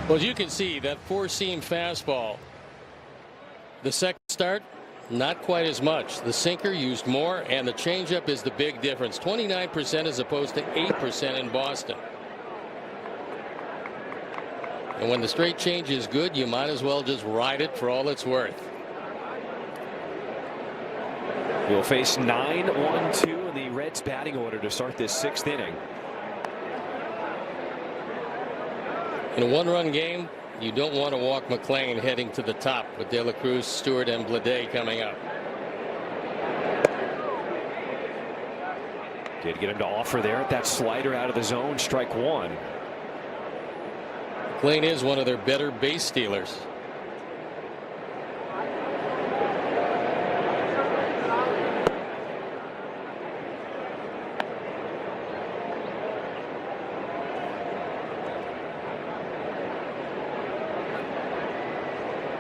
Well, as you can see, that four-seam fastball, the second start, not quite as much. The sinker used more, and the changeup is the big difference. 29% as opposed to 8% in Boston. And when the straight change is good, you might as well just ride it for all it's worth. We'll face 9-1-2 in the Reds batting order to start this 6th inning. In a one-run game, you don't want to walk McClain heading to the top with De La Cruz, Stewart, and Blade coming up. Did get him to offer there at that slider out of the zone, strike 1. McClain is one of their better base stealers.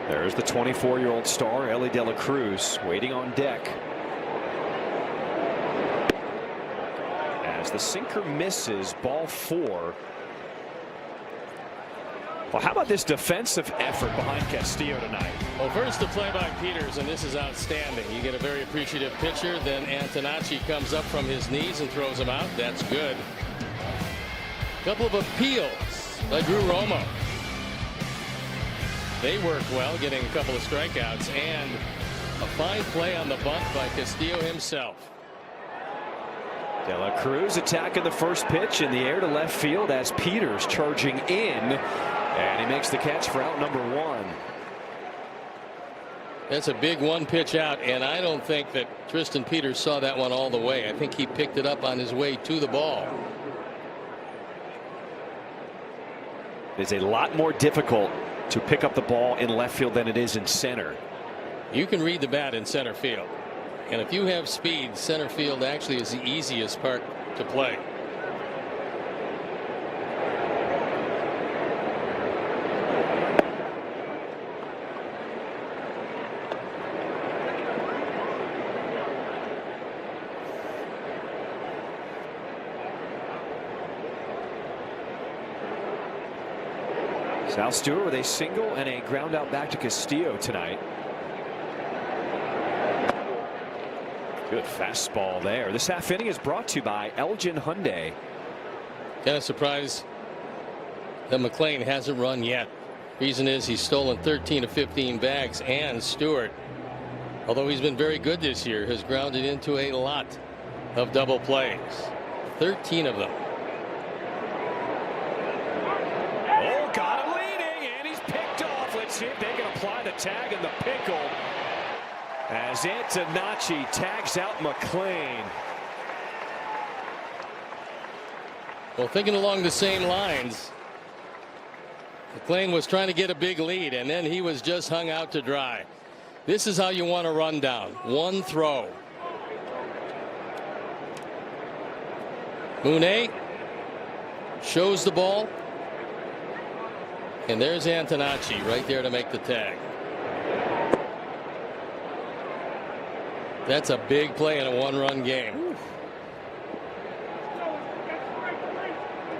There's the 24-year-old star, Ellie De La Cruz, waiting on deck. The sinker misses, ball 4. Well, how about this defensive effort behind Castillo tonight? Well, first the play by Peters, and this is outstanding. You get a very appreciative pitcher. Then Antonacci comes up from his knees and throws him out. That's good. A couple of appeals by Drew Romo. They worked well, getting a couple of strikeouts, and a fine play on the bunt by Castillo himself. De La Cruz attacking the first pitch in the air to left field as Peters charging in. And he makes the catch for out number 1. That's a big one pitch out, and I don't think that Tristan Peters saw that one all the way. I think he picked it up on his way to the ball. It's a lot more difficult to pick up the ball in left field than it is in center. You can read the bat in center field, and if you have speed, center field actually is the easiest part to play. Sal Stewart with a single and a ground out back to Castillo tonight. Good fastball there. This half inning is brought to you by Elgin Hyundai. Kind of surprised that McLean hasn't run yet. Reason is he's stolen 13 of 15 bags, and Stewart, although he's been very good this year, has grounded into a lot of double plays. 13 of them. See if they can apply the tag in the pickle as Antonacci tags out McLean. Well, thinking along the same lines, McLean was trying to get a big lead, and then he was just hung out to dry. This is how you want to run down. One throw. Monet shows the ball. And there's Antonacci right there to make the tag. That's a big play in a one-run game.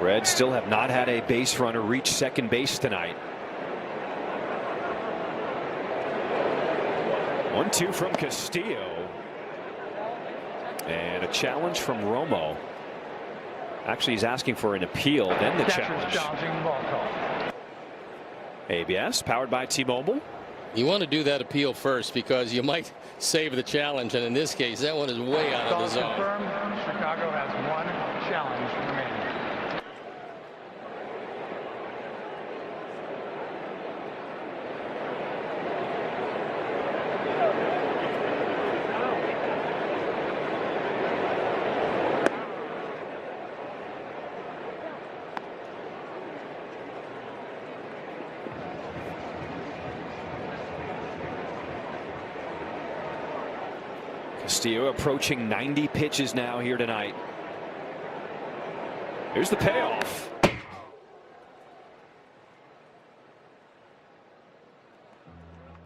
Reds still have not had a base runner reach second base tonight. 1-2 from Castillo. And a challenge from Romo. Actually, he's asking for an appeal, then the challenge. ABS powered by T-Mobile. You want to do that appeal first because you might save the challenge, and in this case that one is way out of the zone. Confirmed. Chicago has one challenge remaining. Castillo approaching 90 pitches now here tonight. Here's the payoff.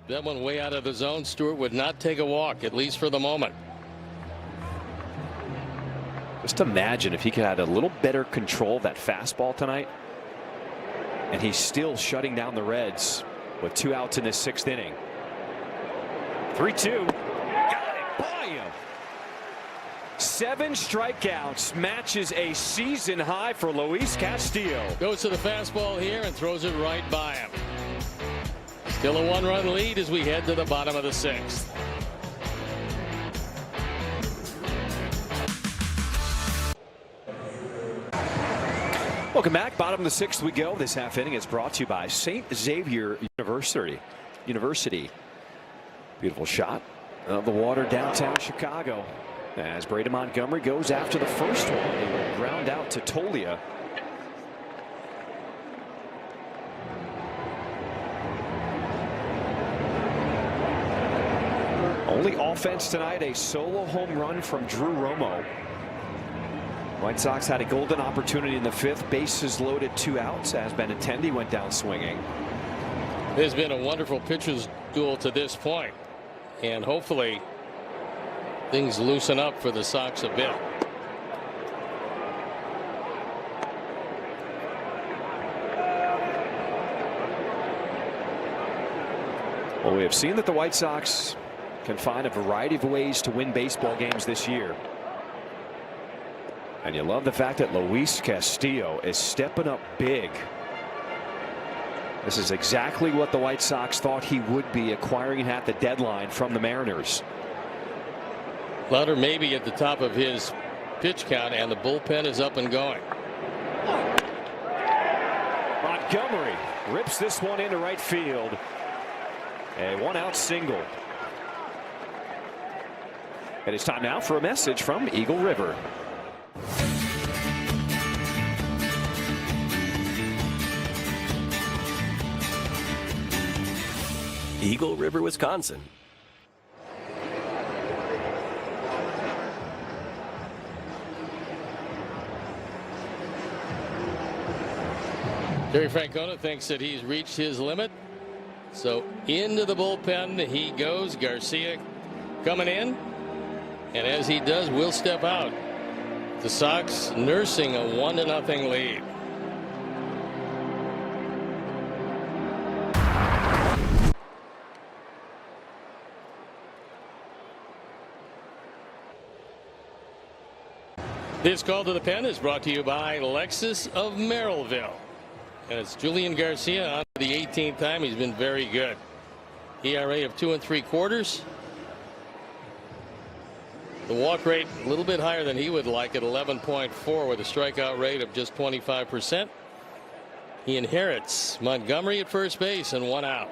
That one way out of the zone. Stewart would not take a walk, at least for the moment. Just imagine if he could have a little better control of that fastball tonight. And he's still shutting down the Reds with 2 outs in this 6th inning. 3-2. 7 strikeouts matches a season high for Luis Castillo. Goes to the fastball here and throws it right by him. Still a 1-run lead as we head to the bottom of the 6th. Welcome back. Bottom of the 6th we go. This half inning is brought to you by St. Xavier University. Beautiful shot of the water downtown Chicago. As Braden Montgomery goes after the first one, they will ground out to Tolia. Only offense tonight, a solo home run from Drew Romo. White Sox had a golden opportunity in the 5th. Bases loaded, 2 outs as Benintendi went down swinging. There's been a wonderful pitchers duel to this point, and hopefully things loosen up for the Sox a bit. Well, we have seen that the White Sox can find a variety of ways to win baseball games this year. And you love the fact that Luis Castillo is stepping up big. This is exactly what the White Sox thought he would be, acquiring him at the deadline from the Mariners. Lauder maybe at the top of his pitch count, and the bullpen is up and going. Montgomery rips this one into right field. A one-out single. It is time now for a message from Eagle River. Eagle River, Wisconsin. Terry Francona thinks that he's reached his limit. So into the bullpen he goes. Garcia coming in. And as he does, will step out. The Sox nursing a 1-0 lead. This call to the pen is brought to you by Lexus of Merrillville. And it's Julian Garcia on the 18th time. He's been very good. ERA of 2 3/4. The walk rate a little bit higher than he would like at 11.4 with a strikeout rate of just 25%. He inherits Montgomery at first base and 1 out.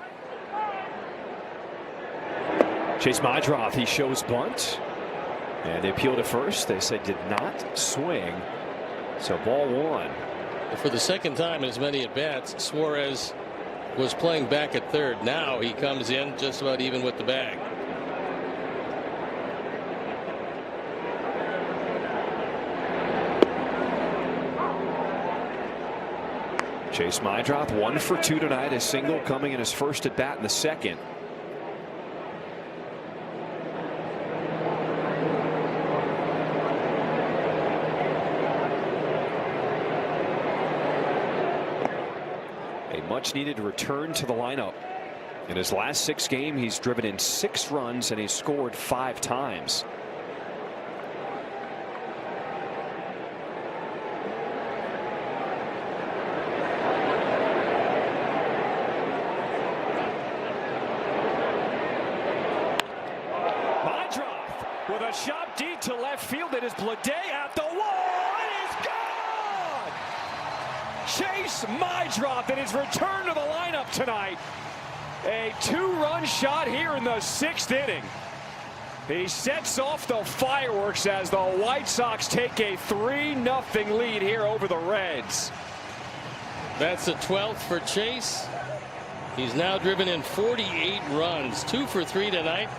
Chase Madrath, he shows bunt. And they appealed to first. They said did not swing. So ball 1. For the second time in as many at bats, Suarez was playing back at third. Now he comes in just about even with the bag. Chase Madrath 1 for 2 tonight. A single coming in his first at bat in the second. Much needed return to the lineup. In his last 6 games, he's driven in 6 runs and he's scored 5 times. Madrath with a shot deep to left field. It is Blade at the wall. It is gone. Chase Madrath in his return to the lineup tonight. A 2-run shot here in the 6th inning. He sets off the fireworks as the White Sox take a 3-0 lead here over the Reds. That's the 12th for Chase. He's now driven in 48 runs, 2 for 3 tonight.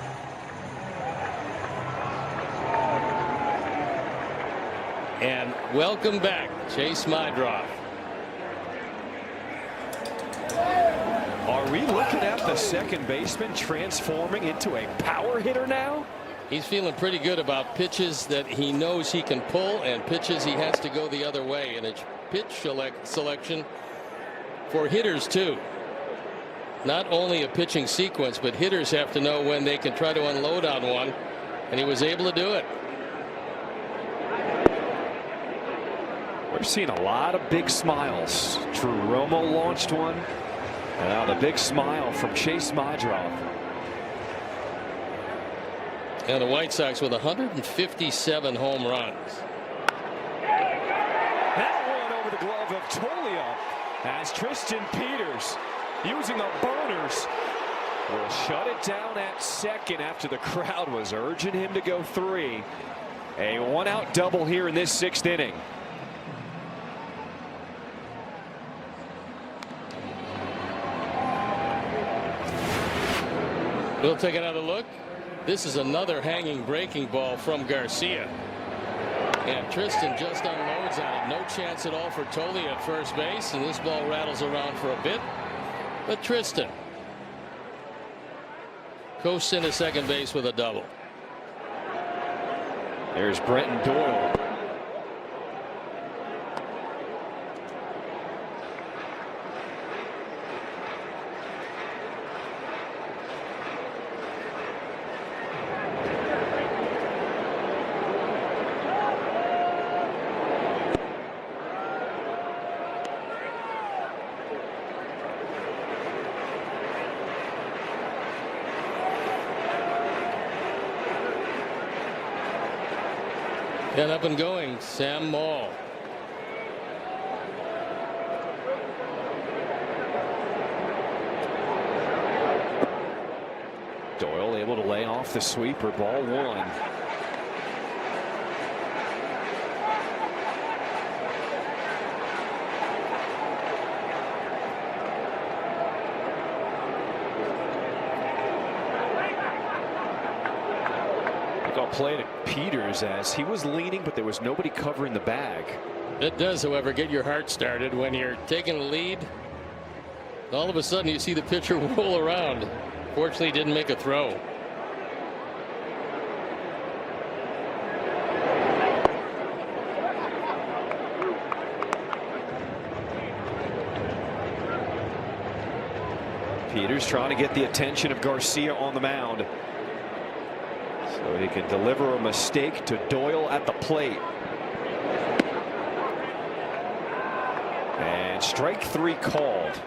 And welcome back, Chase Madrath. Are we looking at the second baseman transforming into a power hitter now? He's feeling pretty good about pitches that he knows he can pull and pitches he has to go the other way. And it's pitch selection for hitters too. Not only a pitching sequence, but hitters have to know when they can try to unload on one. And he was able to do it. We're seeing a lot of big smiles. Drew Romo launched one. And now the big smile from Chase Madrath. And the White Sox with 157 home runs. That one over the glove of Tolia as Tristan Peters, using the burners, will shut it down at second after the crowd was urging him to go 3. A 1-out double here in this 6th inning. We'll take another look. This is another hanging breaking ball from Garcia. And Tristan just unloads on it. No chance at all for Tolia at first base. And this ball rattles around for a bit. But Tristan coasts into second base with a double. There's Brenton Doyle. And up and going, Sam Moll. Doyle able to lay off the sweeper. Ball one. Play to Peters as he was leaning, but there was nobody covering the bag. It does, however, get your heart started when you're taking the lead. All of a sudden you see the pitcher roll around. Fortunately, didn't make a throw. Peters trying to get the attention of Garcia on the mound, so he can deliver a mistake to Doyle at the plate. And strike three called.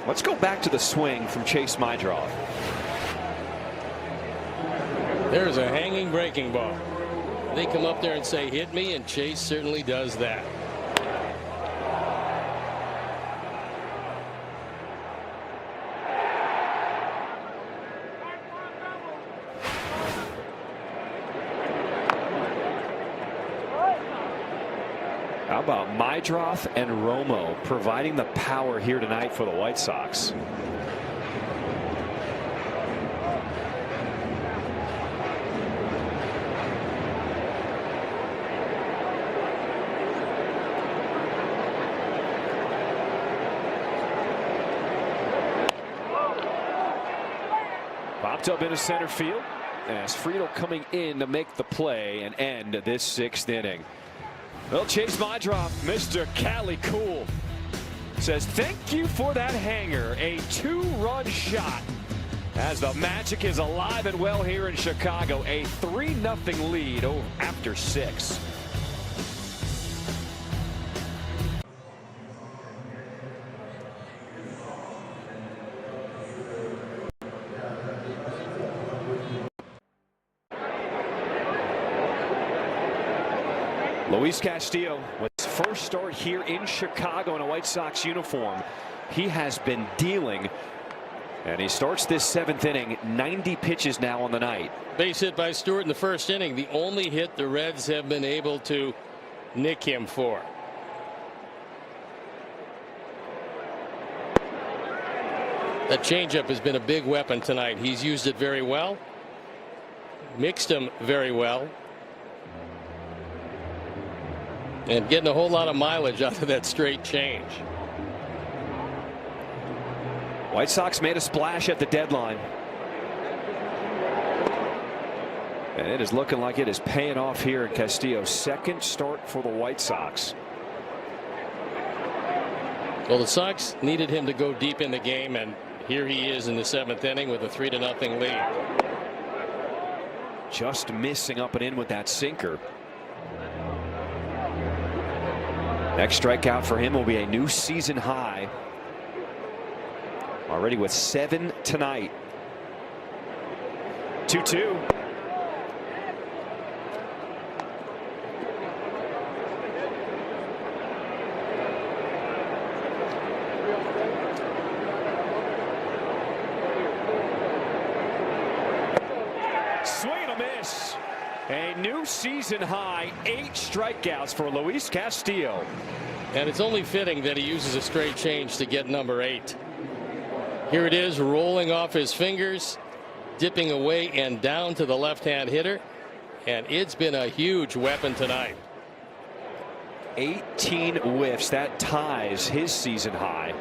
Let's go back to the swing from Chase Mydroth. There's a hanging breaking ball. They come up there and say, hit me, and Chase certainly does that. How about Mydroth and Romo providing the power here tonight for the White Sox? Popped up into center field as Friedel coming in to make the play and end this sixth inning. Well, Chase Mydroth, Mr. Cali Cool, says thank you for that hanger. A 2-run shot as the Magic is alive and well here in Chicago. A 3-0 lead after 6. Luis Castillo with his first start here in Chicago in a White Sox uniform. He has been dealing, and he starts this 7th inning. 90 pitches now on the night. Base hit by Stewart in the first inning. The only hit the Reds have been able to nick him for. That changeup has been a big weapon tonight. He's used it very well. Mixed him very well. And getting a whole lot of mileage out of that straight change. White Sox made a splash at the deadline. And it is looking like it is paying off here in Castillo's second start for the White Sox. Well, the Sox needed him to go deep in the game, and here he is in the 7th inning with a 3-0 lead. Just missing up and in with that sinker. Next strikeout for him will be a new season high. Already with 7 tonight. 2-2. Swing and a miss. A new season high, 8 strikeouts for Luis Castillo. And it's only fitting that he uses a straight change to get number 8. Here it is, rolling off his fingers, dipping away and down to the left-hand hitter. And it's been a huge weapon tonight. 18 whiffs. That ties his season high.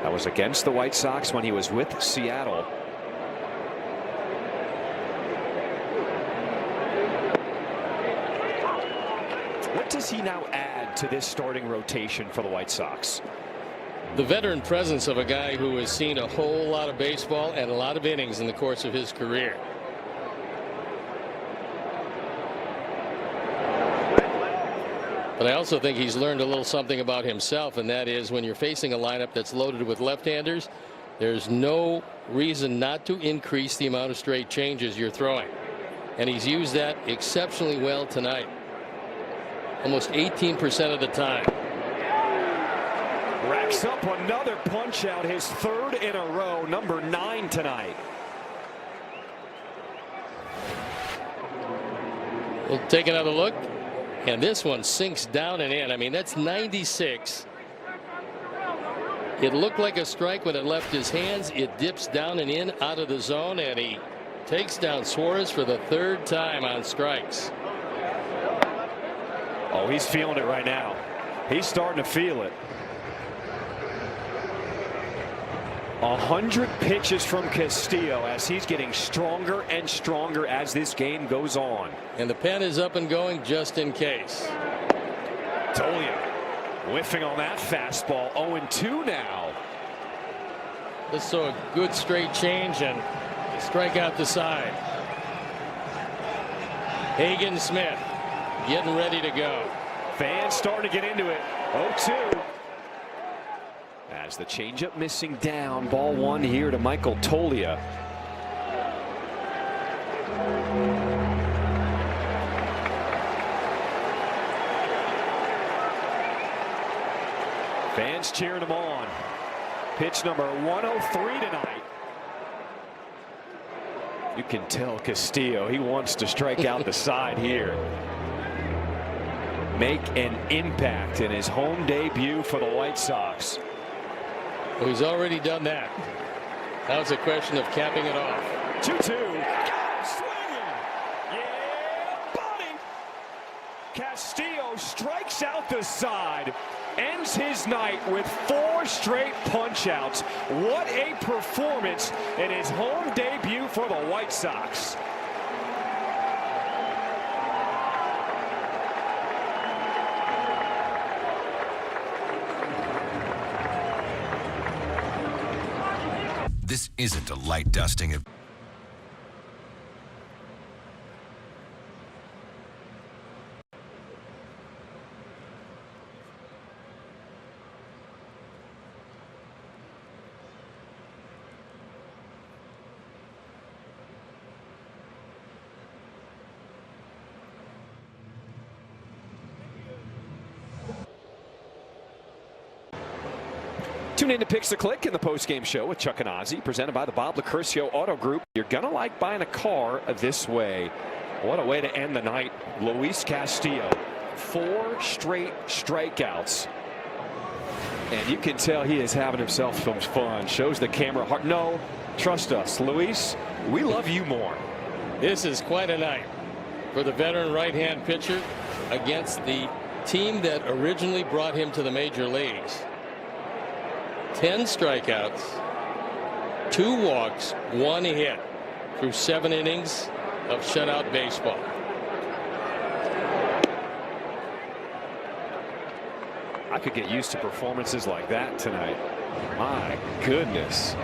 That was against the White Sox when he was with Seattle. What does he now add to this starting rotation for the White Sox? The veteran presence of a guy who has seen a whole lot of baseball and a lot of innings in the course of his career. But I also think he's learned a little something about himself, and that is when you're facing a lineup that's loaded with left-handers, there's no reason not to increase the amount of straight changes you're throwing. And he's used that exceptionally well tonight. Almost 18% of the time. Racks up another punch out, his third in a row, number 9 tonight. We'll take another look. And this one sinks down and in. I mean, that's 96. It looked like a strike when it left his hands. It dips down and in out of the zone, and he takes down Suarez for the 3rd time on strikes. Oh, he's feeling it right now. He's starting to feel it. 100 pitches from Castillo as he's getting stronger and stronger as this game goes on. And the pen is up and going just in case. Tolia whiffing on that fastball. 0-2 now. This is a good straight change and strike out the side. Hagen Smith getting ready to go. Fans starting to get into it. 0-2. As the changeup missing down, ball 1 here to Michael Tolia. Fans cheering him on. Pitch number 103 tonight. You can tell Castillo, he wants to strike out the side here. Make an impact in his home debut for the White Sox. Well, he's already done that. Now it's a question of capping it off. 2-2. Swinging. Yeah, buddy. Castillo strikes out the side. Ends his night with 4 straight punch-outs. What a performance in his home debut for the White Sox. This isn't a light dusting of Tune in to Picks the Click in the post-game show with Chuck and Ozzy, presented by the Bob Lacurcio Auto Group. You're going to like buying a car this way. What a way to end the night. Luis Castillo, 4 straight strikeouts. And you can tell he is having himself some fun. Shows the camera heart. No, trust us, Luis, we love you more. This is quite a night for the veteran right-hand pitcher against the team that originally brought him to the major leagues. 10 strikeouts, 2 walks, 1 hit through 7 innings of shutout baseball. I could get used to performances like that tonight. My goodness.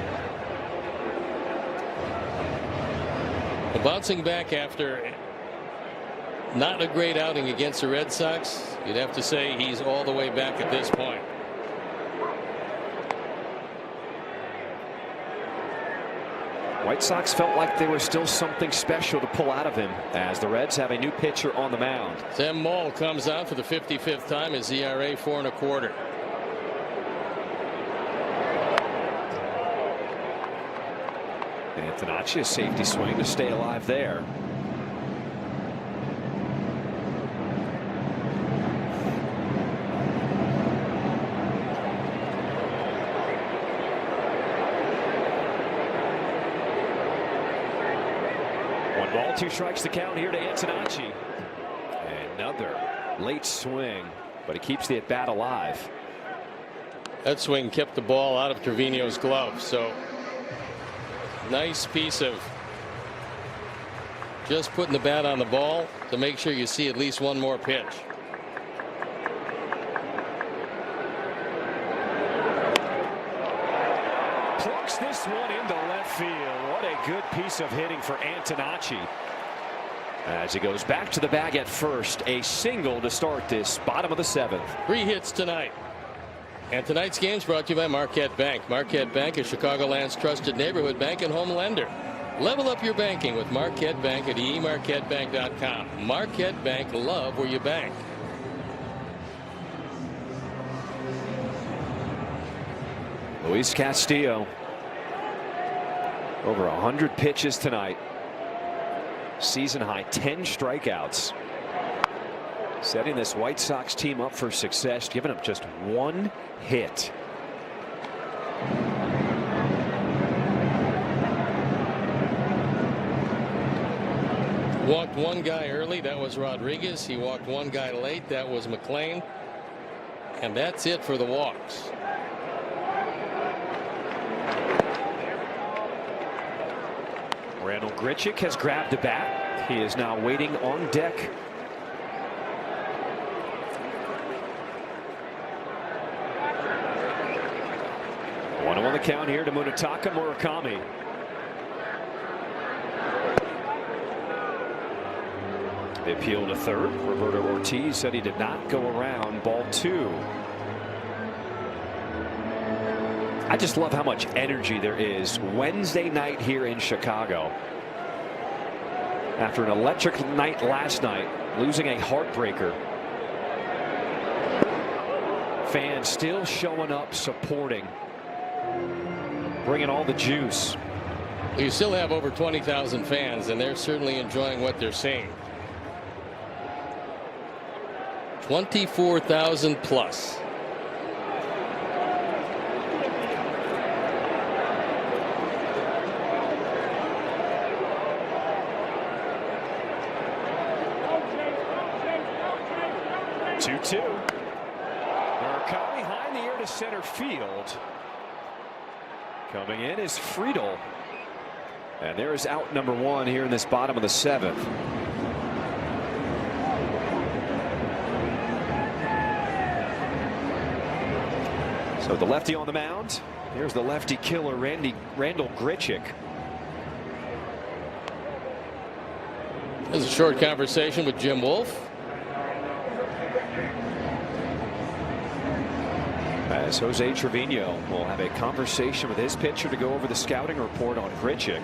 Well, bouncing back after not a great outing against the Red Sox, you'd have to say he's all the way back at this point. White Sox felt like there was still something special to pull out of him as the Reds have a new pitcher on the mound. Sam Moll comes out for the 55th time. His ERA 4 1/4. Antonacci, a safety swing to stay alive there. Ball, 2 strikes to count here to Antonacci. Another late swing, but he keeps the at bat alive. That swing kept the ball out of Trevino's glove. So nice piece of just putting the bat on the ball to make sure you see at least one more pitch. Plucks this one into left field. What a good piece of hitting for Antonacci. As he goes back to the bag at first, a single to start this bottom of the 7th. 3 hits tonight. And tonight's game is brought to you by Marquette Bank. Marquette Bank is Chicagoland's trusted neighborhood bank and home lender. Level up your banking with Marquette Bank at emarquettebank.com. Marquette Bank, love where you bank. Luis Castillo, over 100 pitches tonight. Season high 10 strikeouts. Setting this White Sox team up for success, giving up just 1 hit. Walked 1 guy early, that was Rodriguez. He walked 1 guy late, that was McLean. And that's it for the walks. Randall Grichuk has grabbed the bat. He is now waiting on deck. 1-1 the count here to Munetaka Murakami. The appeal to third. Roberto Ortiz said he did not go around. Ball 2. I just love how much energy there is Wednesday night here in Chicago. After an electric night last night, losing a heartbreaker. Fans still showing up, supporting, bringing all the juice. You still have over 20,000 fans, and they're certainly enjoying what they're seeing. 24,000 plus. Murakami high in the air to center field. Coming in is Friedel. And there is out number 1 here in this bottom of the 7th. So the lefty on the mound. Here's the lefty killer, Randall Grichuk. There's a short conversation with Jim Wolf. As Jose Trevino will have a conversation with his pitcher to go over the scouting report on Grichuk.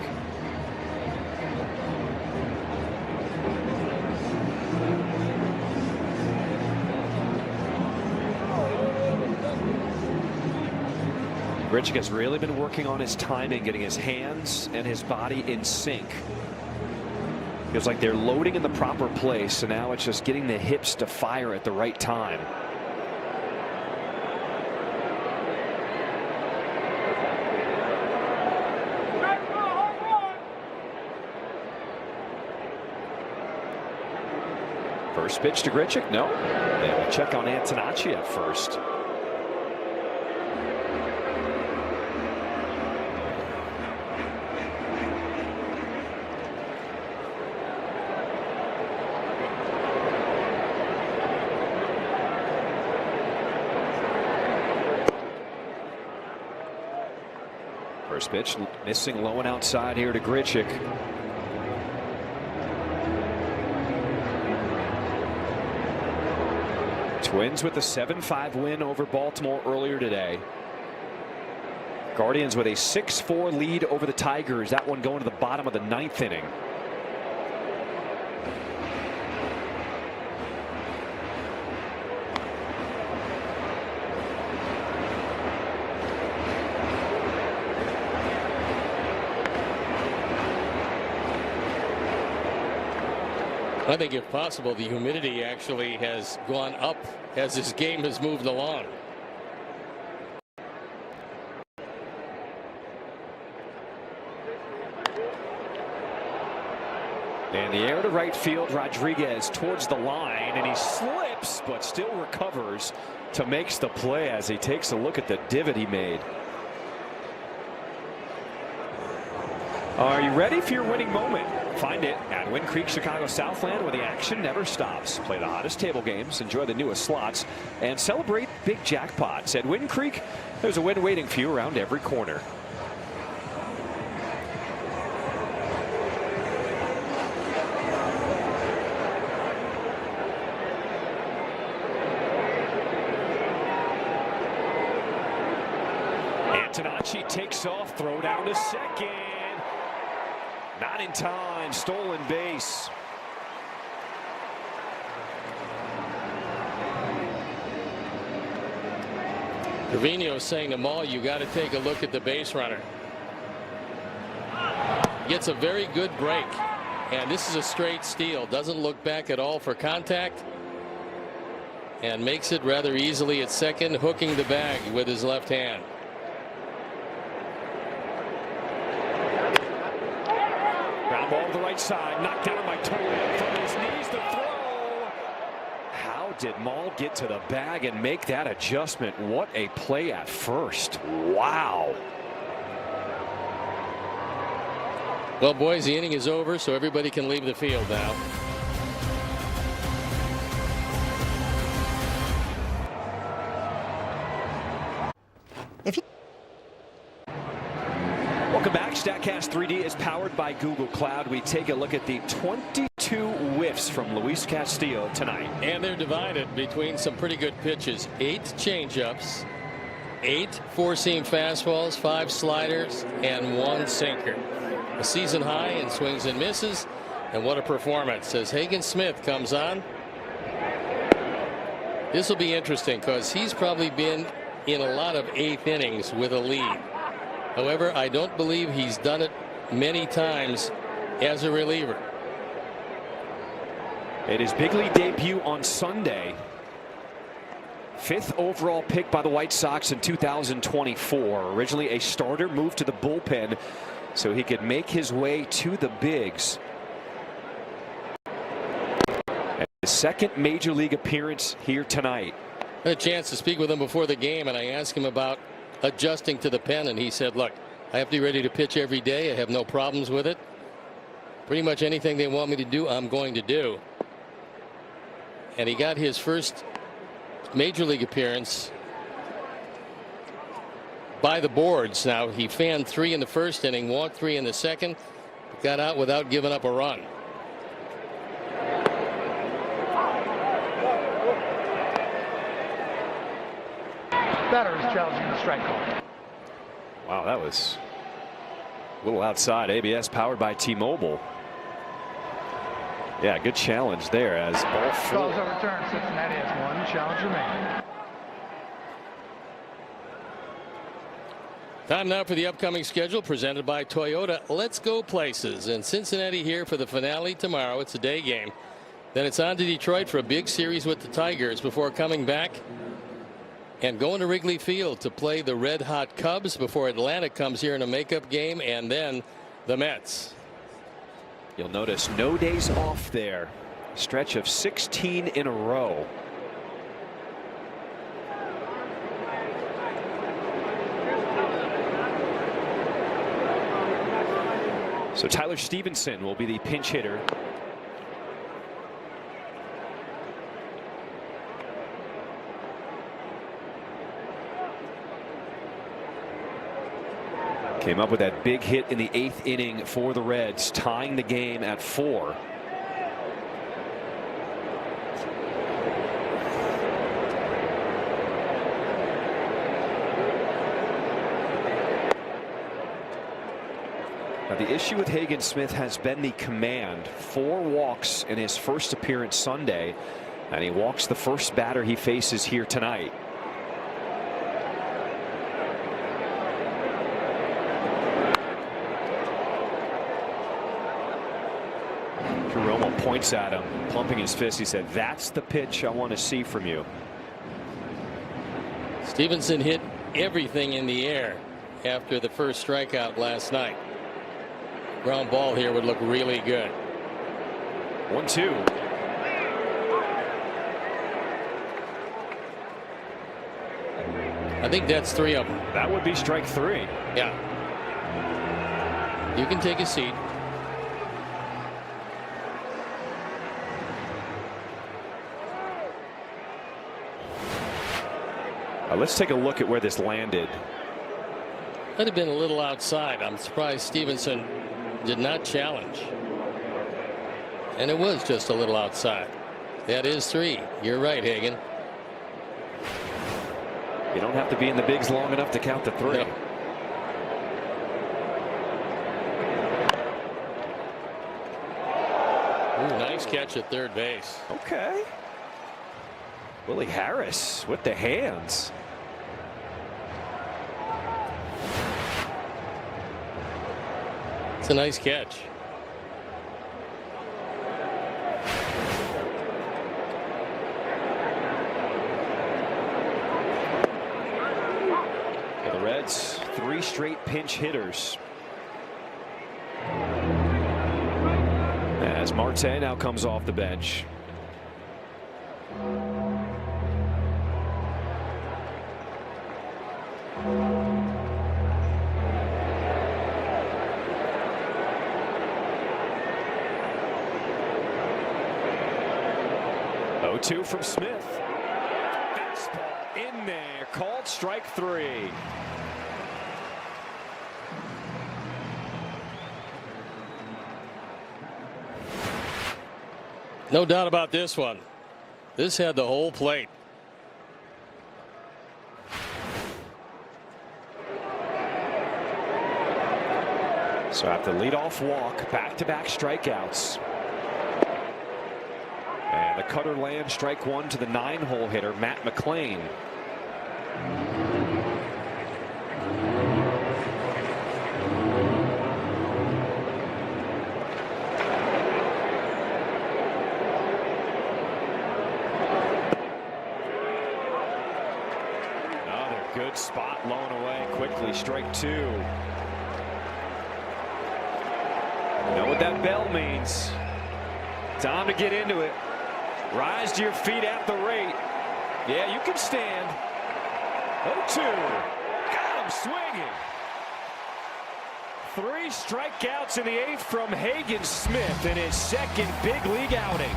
Grichuk has really been working on his timing, getting his hands and his body in sync. Feels like they're loading in the proper place, so now it's just getting the hips to fire at the right time. First pitch to Grichuk. No. They will check on Antonacci at first. First pitch missing low and outside here to Grichuk. Twins with a 7-5 win over Baltimore earlier today. Guardians with a 6-4 lead over the Tigers. That one going to the bottom of the 9th inning. I think if possible the humidity actually has gone up as this game has moved along. And the air to right field, Rodriguez towards the line, and he slips but still recovers to makes the play as he takes a look at the divot he made. Are you ready for your winning moment? Find it at Wind Creek Chicago Southland, where the action never stops. Play the hottest table games, enjoy the newest slots, and celebrate big jackpots. At Wind Creek, there's a win waiting for you around every corner. Antonacci takes off, throw down to second. Not in time, stolen base. Trevino saying to Maul, you got to take a look at the base runner. Gets a very good break, and this is a straight steal. Doesn't look back at all for contact, and makes it rather easily at second, hooking the bag with his left hand. Ground ball to the right side, knocked down by Tolley from his knees to throw. How did Maul get to the bag and make that adjustment? What a play at first. Wow. Well, boys, the inning is over, so everybody can leave the field now. Welcome back. StatCast 3D is powered by Google Cloud. We take a look at the 22 whiffs from Luis Castillo tonight. And they're divided between some pretty good pitches. 8 changeups, 8 four-seam fastballs, 5 sliders, and 1 sinker. A season high in swings and misses. And what a performance as Hagen Smith comes on. This will be interesting because he's probably been in a lot of 8th innings with a lead. However, I don't believe he's done it many times as a reliever. It is big league debut on Sunday. 5th overall pick by the White Sox in 2024. Originally a starter, moved to the bullpen so he could make his way to the bigs. And his second major league appearance here tonight. I had a chance to speak with him before the game, and I asked him about adjusting to the pen, and he said, look, I have to be ready to pitch every day. I have no problems with it. Pretty much anything they want me to do, I'm going to do. And he got his first major league appearance by the boards. Now, he fanned 3 in the first inning, walked 3 in the second, got out without giving up a run. Batter is challenging the strike call. Wow, that was a little outside. ABS powered by T-Mobile. Yeah, good challenge there as ball Calls 4. overturned. Cincinnati has 1 challenge remaining. Time now for the upcoming schedule presented by Toyota. Let's go places. And Cincinnati here for the finale tomorrow. It's a day game. Then it's on to Detroit for a big series with the Tigers before coming back and going to Wrigley Field to play the red hot Cubs before Atlanta comes here in a makeup game, and then the Mets. You'll notice no days off there. Stretch of 16 in a row. So Tyler Stevenson will be the pinch hitter. Came up with that big hit in the 8th inning for the Reds, tying the game at 4. Now the issue with Hagen Smith has been the command. 4 walks in his first appearance Sunday, and he walks the first batter he faces here tonight. Romo points at him, pumping his fist. He said, that's the pitch I want to see from you. Stevenson hit everything in the air after the first strikeout last night. Ground ball here would look really good. 1-2. I think that's 3 of them. That would be strike 3. Yeah. You can take a seat. Let's take a look at where this landed. Might have been a little outside. I'm surprised Stevenson did not challenge. And it was just a little outside. That is 3. You're right, Hagen. You don't have to be in the bigs long enough to count the 3. No. Ooh, nice catch at third base. Okay. Willie Harris with the hands. It's a nice catch. For the Reds, 3 straight pinch hitters. As Marte now comes off the bench. Two from Smith. Fastball in there, called strike 3. No doubt about this one. This had the whole plate. So after leadoff walk, back-to-back strikeouts. And the cutter lands strike 1 to the 9-hole hitter, Matt McLean. Another good spot, blowing away quickly, strike 2. You know what that bell means. Time to get into it. Rise to your feet at the rate. Yeah, you can stand. 0-2. Got him swinging. 3 strikeouts in the 8th from Hagen Smith in his second big league outing.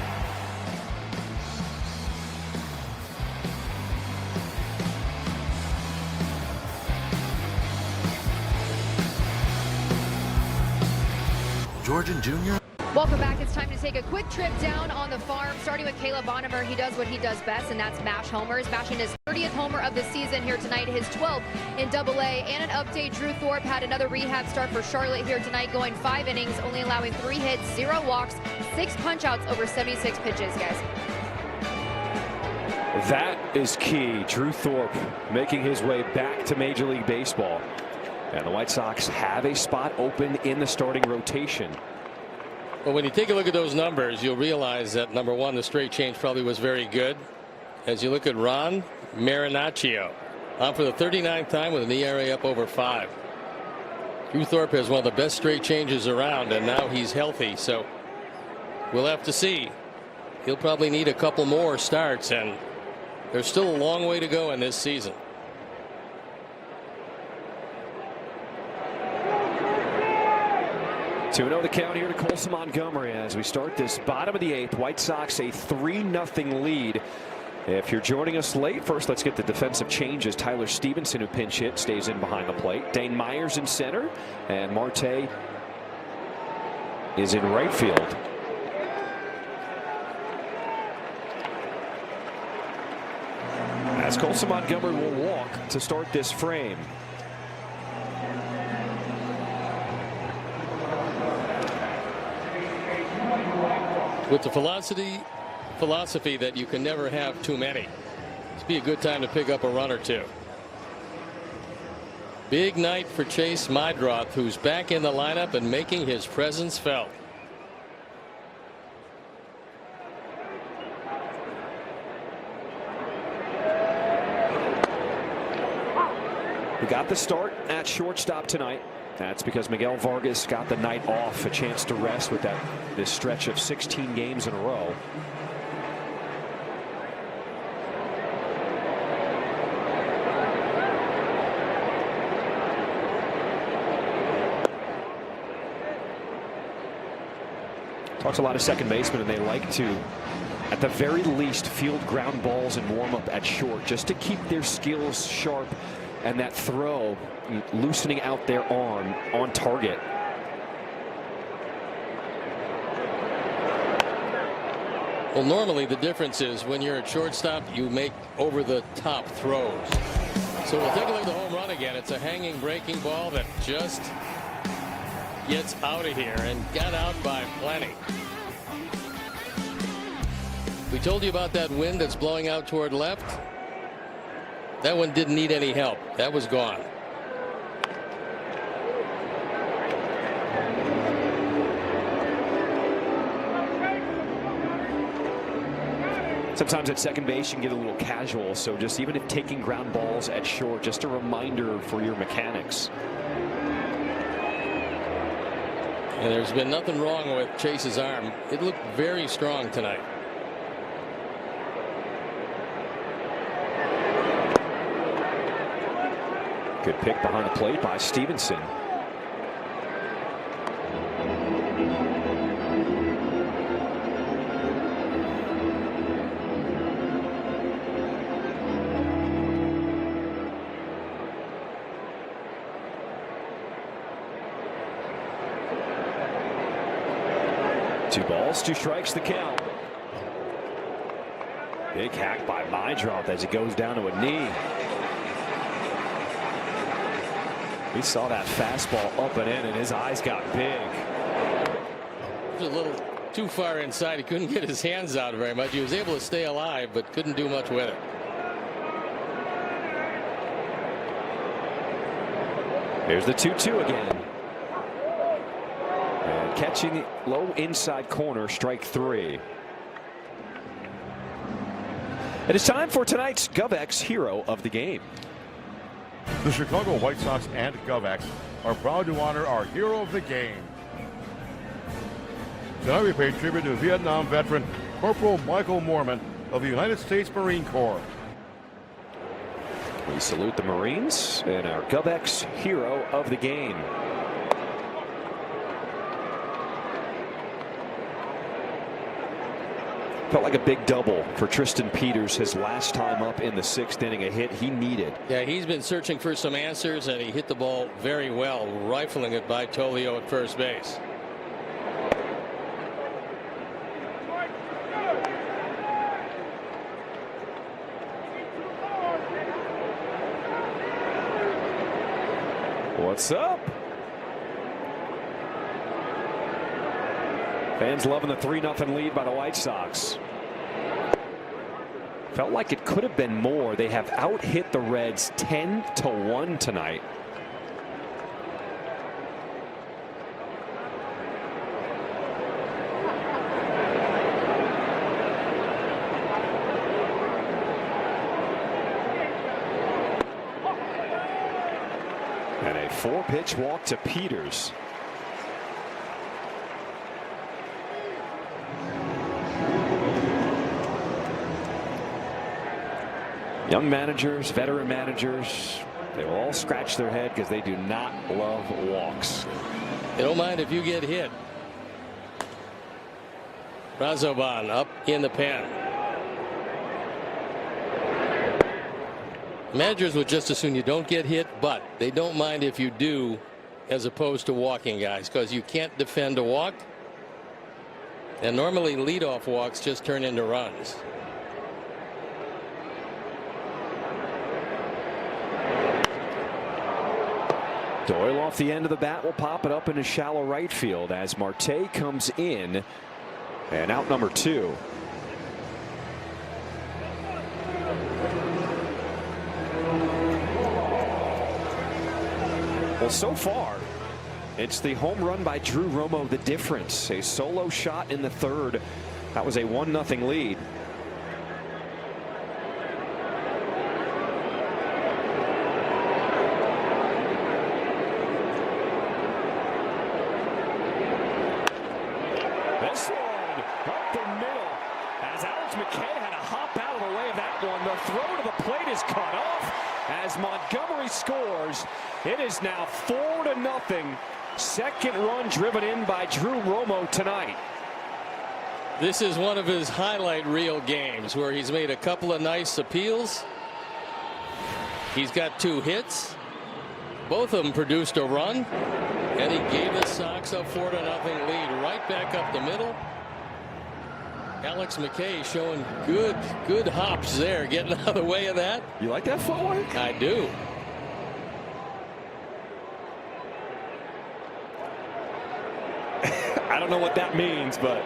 Georgian Jr. Welcome back. It's time to take a quick trip down on the farm, starting with Caleb Bonimer. He does what he does best, and that's mash homers. Mashing his 30th homer of the season here tonight, his 12th in Double-A. And an update, Drew Thorpe had another rehab start for Charlotte here tonight, going 5 innings, only allowing 3 hits, 0 walks, 6 punch-outs over 76 pitches, guys. That is key. Drew Thorpe making his way back to Major League Baseball. And the White Sox have a spot open in the starting rotation. Well, when you take a look at those numbers, you'll realize that, number one, the straight change probably was very good. As you look at Ron Marinaccio, on for the 39th time with an ERA up over 5. Drew Thorpe has one of the best straight changes around, and now he's healthy. So we'll have to see. He'll probably need a couple more starts, and there's still a long way to go in this season. 2-0 the count here to Colson Montgomery as we start this bottom of the 8th. White Sox a 3-0 lead. If you're joining us late, first let's get the defensive changes. Tyler Stevenson, who pinch hit, stays in behind the plate. Dane Myers in center, and Marte is in right field. As Colson Montgomery will walk to start this frame. With the philosophy that you can never have too many, this be a good time to pick up a run or two. Big night for Chase Meidroth, who's back in the lineup and making his presence felt. We got the start at shortstop tonight. That's because Miguel Vargas got the night off, a chance to rest with this stretch of 16 games in a row. Talks a lot of second basemen, and they like to, at the very least, field ground balls and warm up at short just to keep their skills sharp and that throw loosening out their arm on target. Well, normally the difference is when you're at shortstop, you make over the top throws. So we'll take a look at the home run again. It's a hanging breaking ball that just gets out of here and got out by plenty. We told you about that wind that's blowing out toward left. That one didn't need any help. That was gone. Sometimes at second base you can get a little casual, so just even if taking ground balls at short, just a reminder for your mechanics. And there's been nothing wrong with Chase's arm. It looked very strong tonight. Good pick behind the plate by Stevenson. Two balls, two strikes, the count. Big hack by Meidroth as he goes down to a knee. We saw that fastball up and in, and his eyes got big. It was a little too far inside. He couldn't get his hands out very much. He was able to stay alive, but couldn't do much with it. There's the 2-2 again. And catching the low inside corner, strike three. It is time for tonight's GovX Hero of the Game. The Chicago White Sox and GovX are proud to honor our hero of the game. Tonight we pay tribute to Vietnam veteran Corporal Michael Moorman of the United States Marine Corps. We salute the Marines and our GovX Hero of the Game. Felt like a big double for Tristan Peters his last time up in the sixth inning, a hit he needed. Yeah, he's been searching for some answers, and he hit the ball very well, rifling it by Tolio at first base. What's up? Fans loving the 3-0 lead by the White Sox. Felt like it could have been more. They have out-hit the Reds 10-1 tonight. And a 4-pitch walk to Peters. Young managers, veteran managers, they will all scratch their head because they do not love walks. They don't mind if you get hit. Razoban up in the pen. Managers would just as soon you don't get hit, but they don't mind if you do, as opposed to walking guys, because you can't defend a walk. And normally leadoff walks just turn into runs. Doyle off the end of the bat will pop it up into shallow right field as Marte comes in, and out number 2. Well, so far it's the home run by Drew Romo the difference. A solo shot in the third. That was a 1-0 lead. This one up the middle as Alex McKay had to hop out of the way of that one. The throw to the plate is cut off as Montgomery scores. It is now 4-0. Second run driven in by Drew Romo tonight. This is one of his highlight reel games where he's made a couple of nice appeals. He's got 2 hits. Both of them produced a run, and he gave the Sox a 4-0 lead right back up the middle. Alex McKay showing good hops there, getting out of the way of that. You like that footwork? I do. I don't know what that means, but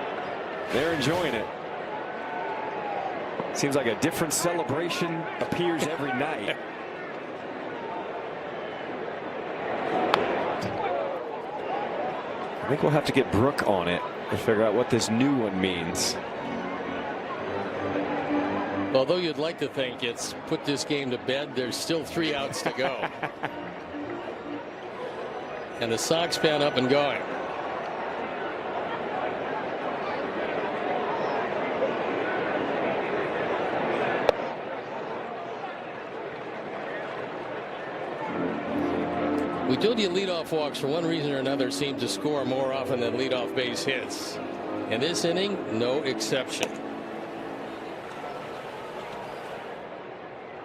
they're enjoying it. Seems like a different celebration appears every night. I think we'll have to get Brooke on it and figure out what this new one means. Although you'd like to think it's put this game to bed, there's still 3 outs to go. And the Sox fan up and going. We told you leadoff walks for one reason or another seem to score more often than leadoff base hits. In this inning, no exception.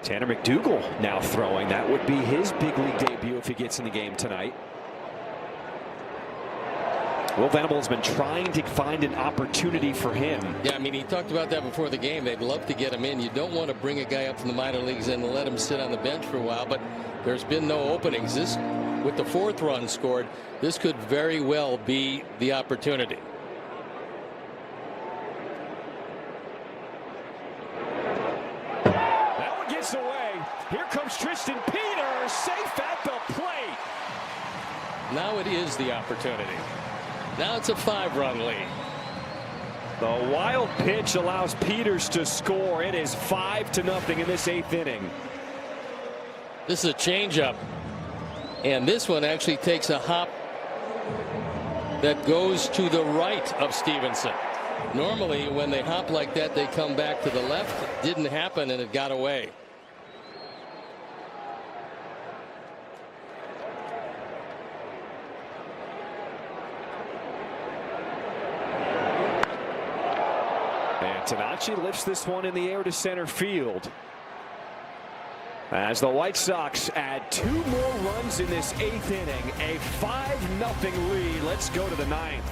Tanner McDougal now throwing. That would be his big league debut if he gets in the game tonight. Will Venable has been trying to find an opportunity for him. Yeah, I mean, he talked about that before the game. They'd love to get him in. You don't want to bring a guy up from the minor leagues and let him sit on the bench for a while, but there's been no openings. This, with the 4th run scored, this could very well be the opportunity. That one gets away. Here comes Tristan Peters, safe at the plate. Now it is the opportunity. Now it's a 5-run lead. The wild pitch allows Peters to score. It is 5-0 in this 8th inning. This is a changeup, and this one actually takes a hop that goes to the right of Stevenson. Normally when they hop like that, they come back to the left. It didn't happen, and it got away. And Tanachi lifts this one in the air to center field. As the White Sox add 2 more runs in this 8th inning, a 5-0 lead. Let's go to the 9th.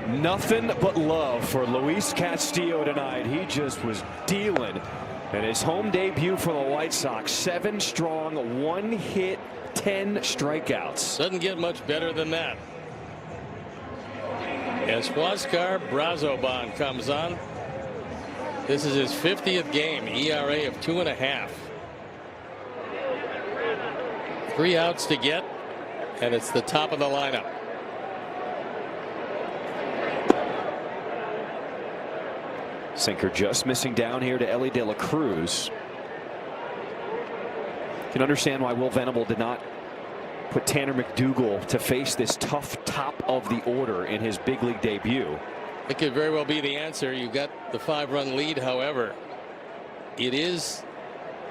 Nothing but love for Luis Castillo tonight. He just was dealing in his home debut for the White Sox. 7 strong, 1 hit, 10 strikeouts. Doesn't get much better than that. As Huascar Brazoban comes on, this is his 50th game, ERA of 2.5. 3 outs to get, and it's the top of the lineup. Sinker just missing down here to Ellie De La Cruz. You can understand why Will Venable did not put Tanner McDougal to face this tough top of the order in his big league debut. It could very well be the answer. You got the 5-run lead. However, it is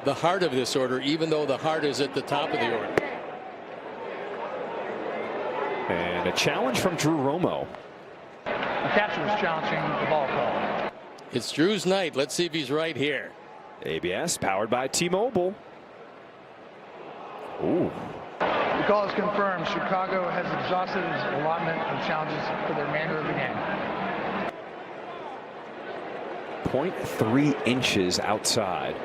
the heart of this order, even though the heart is at the top of the order. And a challenge from Drew Romo. The catcher was challenging the ball call. It's Drew's night. Let's see if he's right here. ABS powered by T-Mobile. Ooh. The call is confirmed. Chicago has exhausted its allotment of challenges for the remainder of the game. 0.3 inches outside.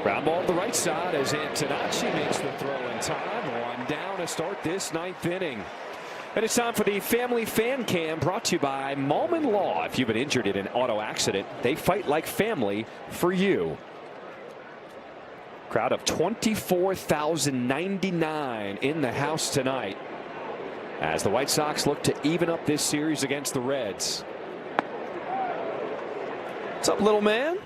Ground ball to the right side as Antonacci makes the throw in time. 1 down to start this 9th inning. And it's time for the Family Fan Cam, brought to you by Malman Law. If you've been injured in an auto accident, they fight like family for you. Crowd of 24,099 in the house tonight as the White Sox look to even up this series against the Reds. What's up, little man?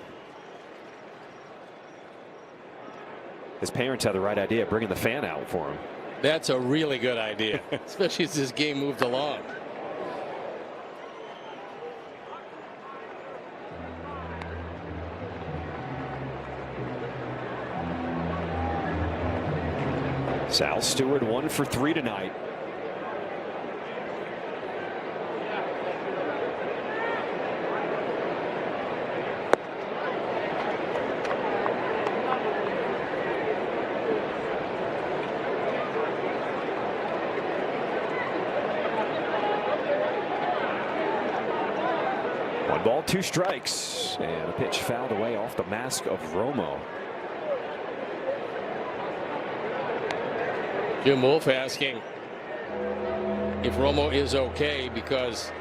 His parents had the right idea, bringing the fan out for him. That's a really good idea, especially as this game moved along. Sal Stewart 1 for 3 tonight. 2 balls, 2 strikes, and a pitch fouled away off the mask of Romo. Jim Wolf asking if Romo is okay, because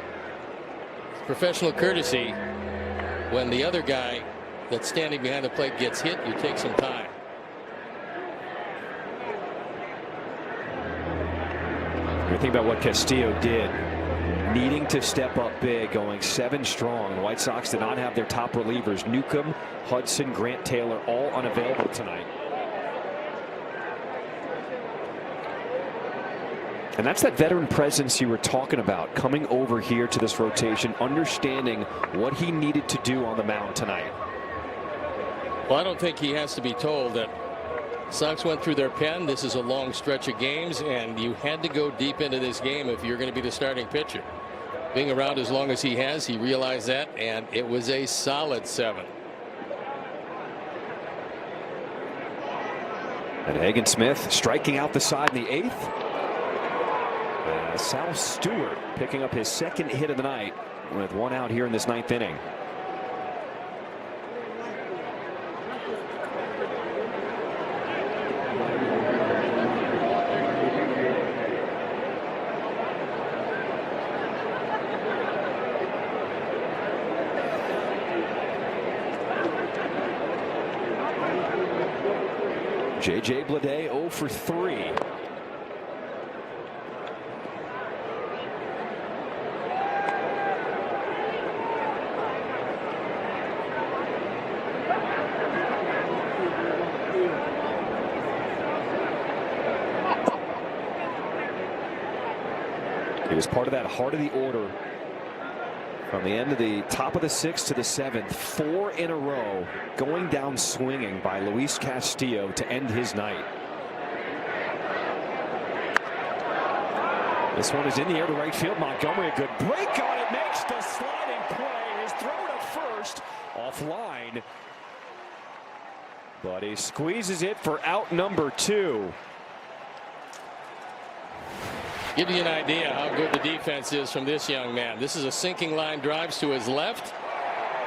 it's professional courtesy when the other guy that's standing behind the plate gets hit, you take some time. You think about what Castillo did, needing to step up big, going 7 strong. The White Sox did not have their top relievers, Newcomb, Hudson, Grant Taylor, all unavailable tonight. And that's that veteran presence you were talking about, coming over here to this rotation, understanding what he needed to do on the mound tonight. Well, I don't think he has to be told that Sox went through their pen. This is a long stretch of games, and you had to go deep into this game if you're going to be the starting pitcher. Being around as long as he has, he realized that, and it was a solid 7. And Hagen Smith striking out the side in the 8th. Sal Stewart picking up his 2nd hit of the night with 1 out here in this 9th inning. J.J. Bleday 0 for 3. He was part of that heart of the order from the end of the top of the 6th to the 7th. 4 in a row going down swinging by Luis Castillo to end his night. This one is in the air to right field. Montgomery, a good break on it, makes the sliding play. His throw to first offline, but he squeezes it for out number 2. Give you an idea how good the defense is from this young man. This is a sinking line, drives to his left.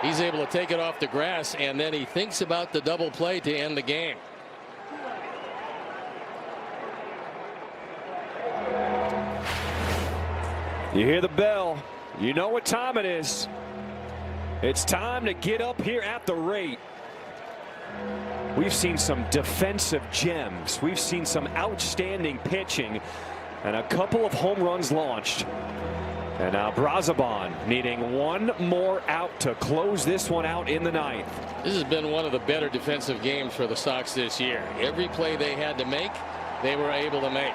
He's able to take it off the grass, and then he thinks about the double play to end the game. You hear the bell. You know what time it is. It's time to get up here at the rate. We've seen some defensive gems. We've seen some outstanding pitching. And a couple of home runs launched. And now Brazaban needing 1 more out to close this one out in the 9th. This has been one of the better defensive games for the Sox this year. Every play they had to make, they were able to make.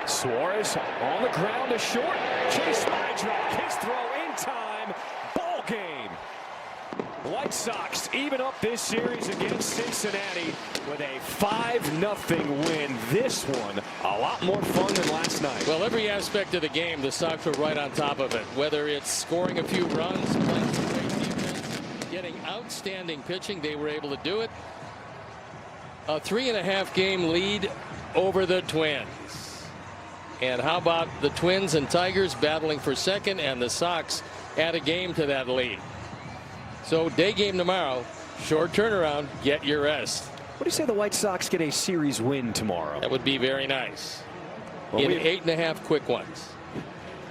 Suarez on the ground to short. Chase Mydrock, his throw in time. Ball game. White Sox even up this series against Cincinnati with a 5-0 win. This one a lot more fun than last night. Well, every aspect of the game, the Sox were right on top of it. Whether it's scoring a few runs, playing some great defense, getting outstanding pitching, they were able to do it. A 3.5 game lead over the Twins. And how about the Twins and Tigers battling for second, and the Sox add a game to that lead. So day game tomorrow, short turnaround, get your rest. What do you say the White Sox get a series win tomorrow? That would be very nice. Well, in 8.5 quick ones.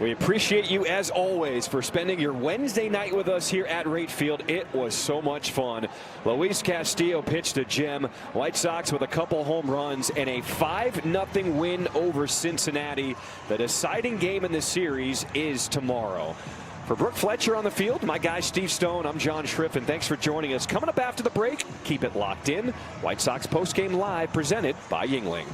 We appreciate you as always for spending your Wednesday night with us here at Rate Field. It was so much fun. Luis Castillo pitched a gem. White Sox with a couple home runs and a 5-0 win over Cincinnati. The deciding game in the series is tomorrow. For Brooke Fletcher on the field, my guy Steve Stone, I'm John Schriffen. Thanks for joining us. Coming up after the break, keep it locked in. White Sox postgame live presented by Yuengling.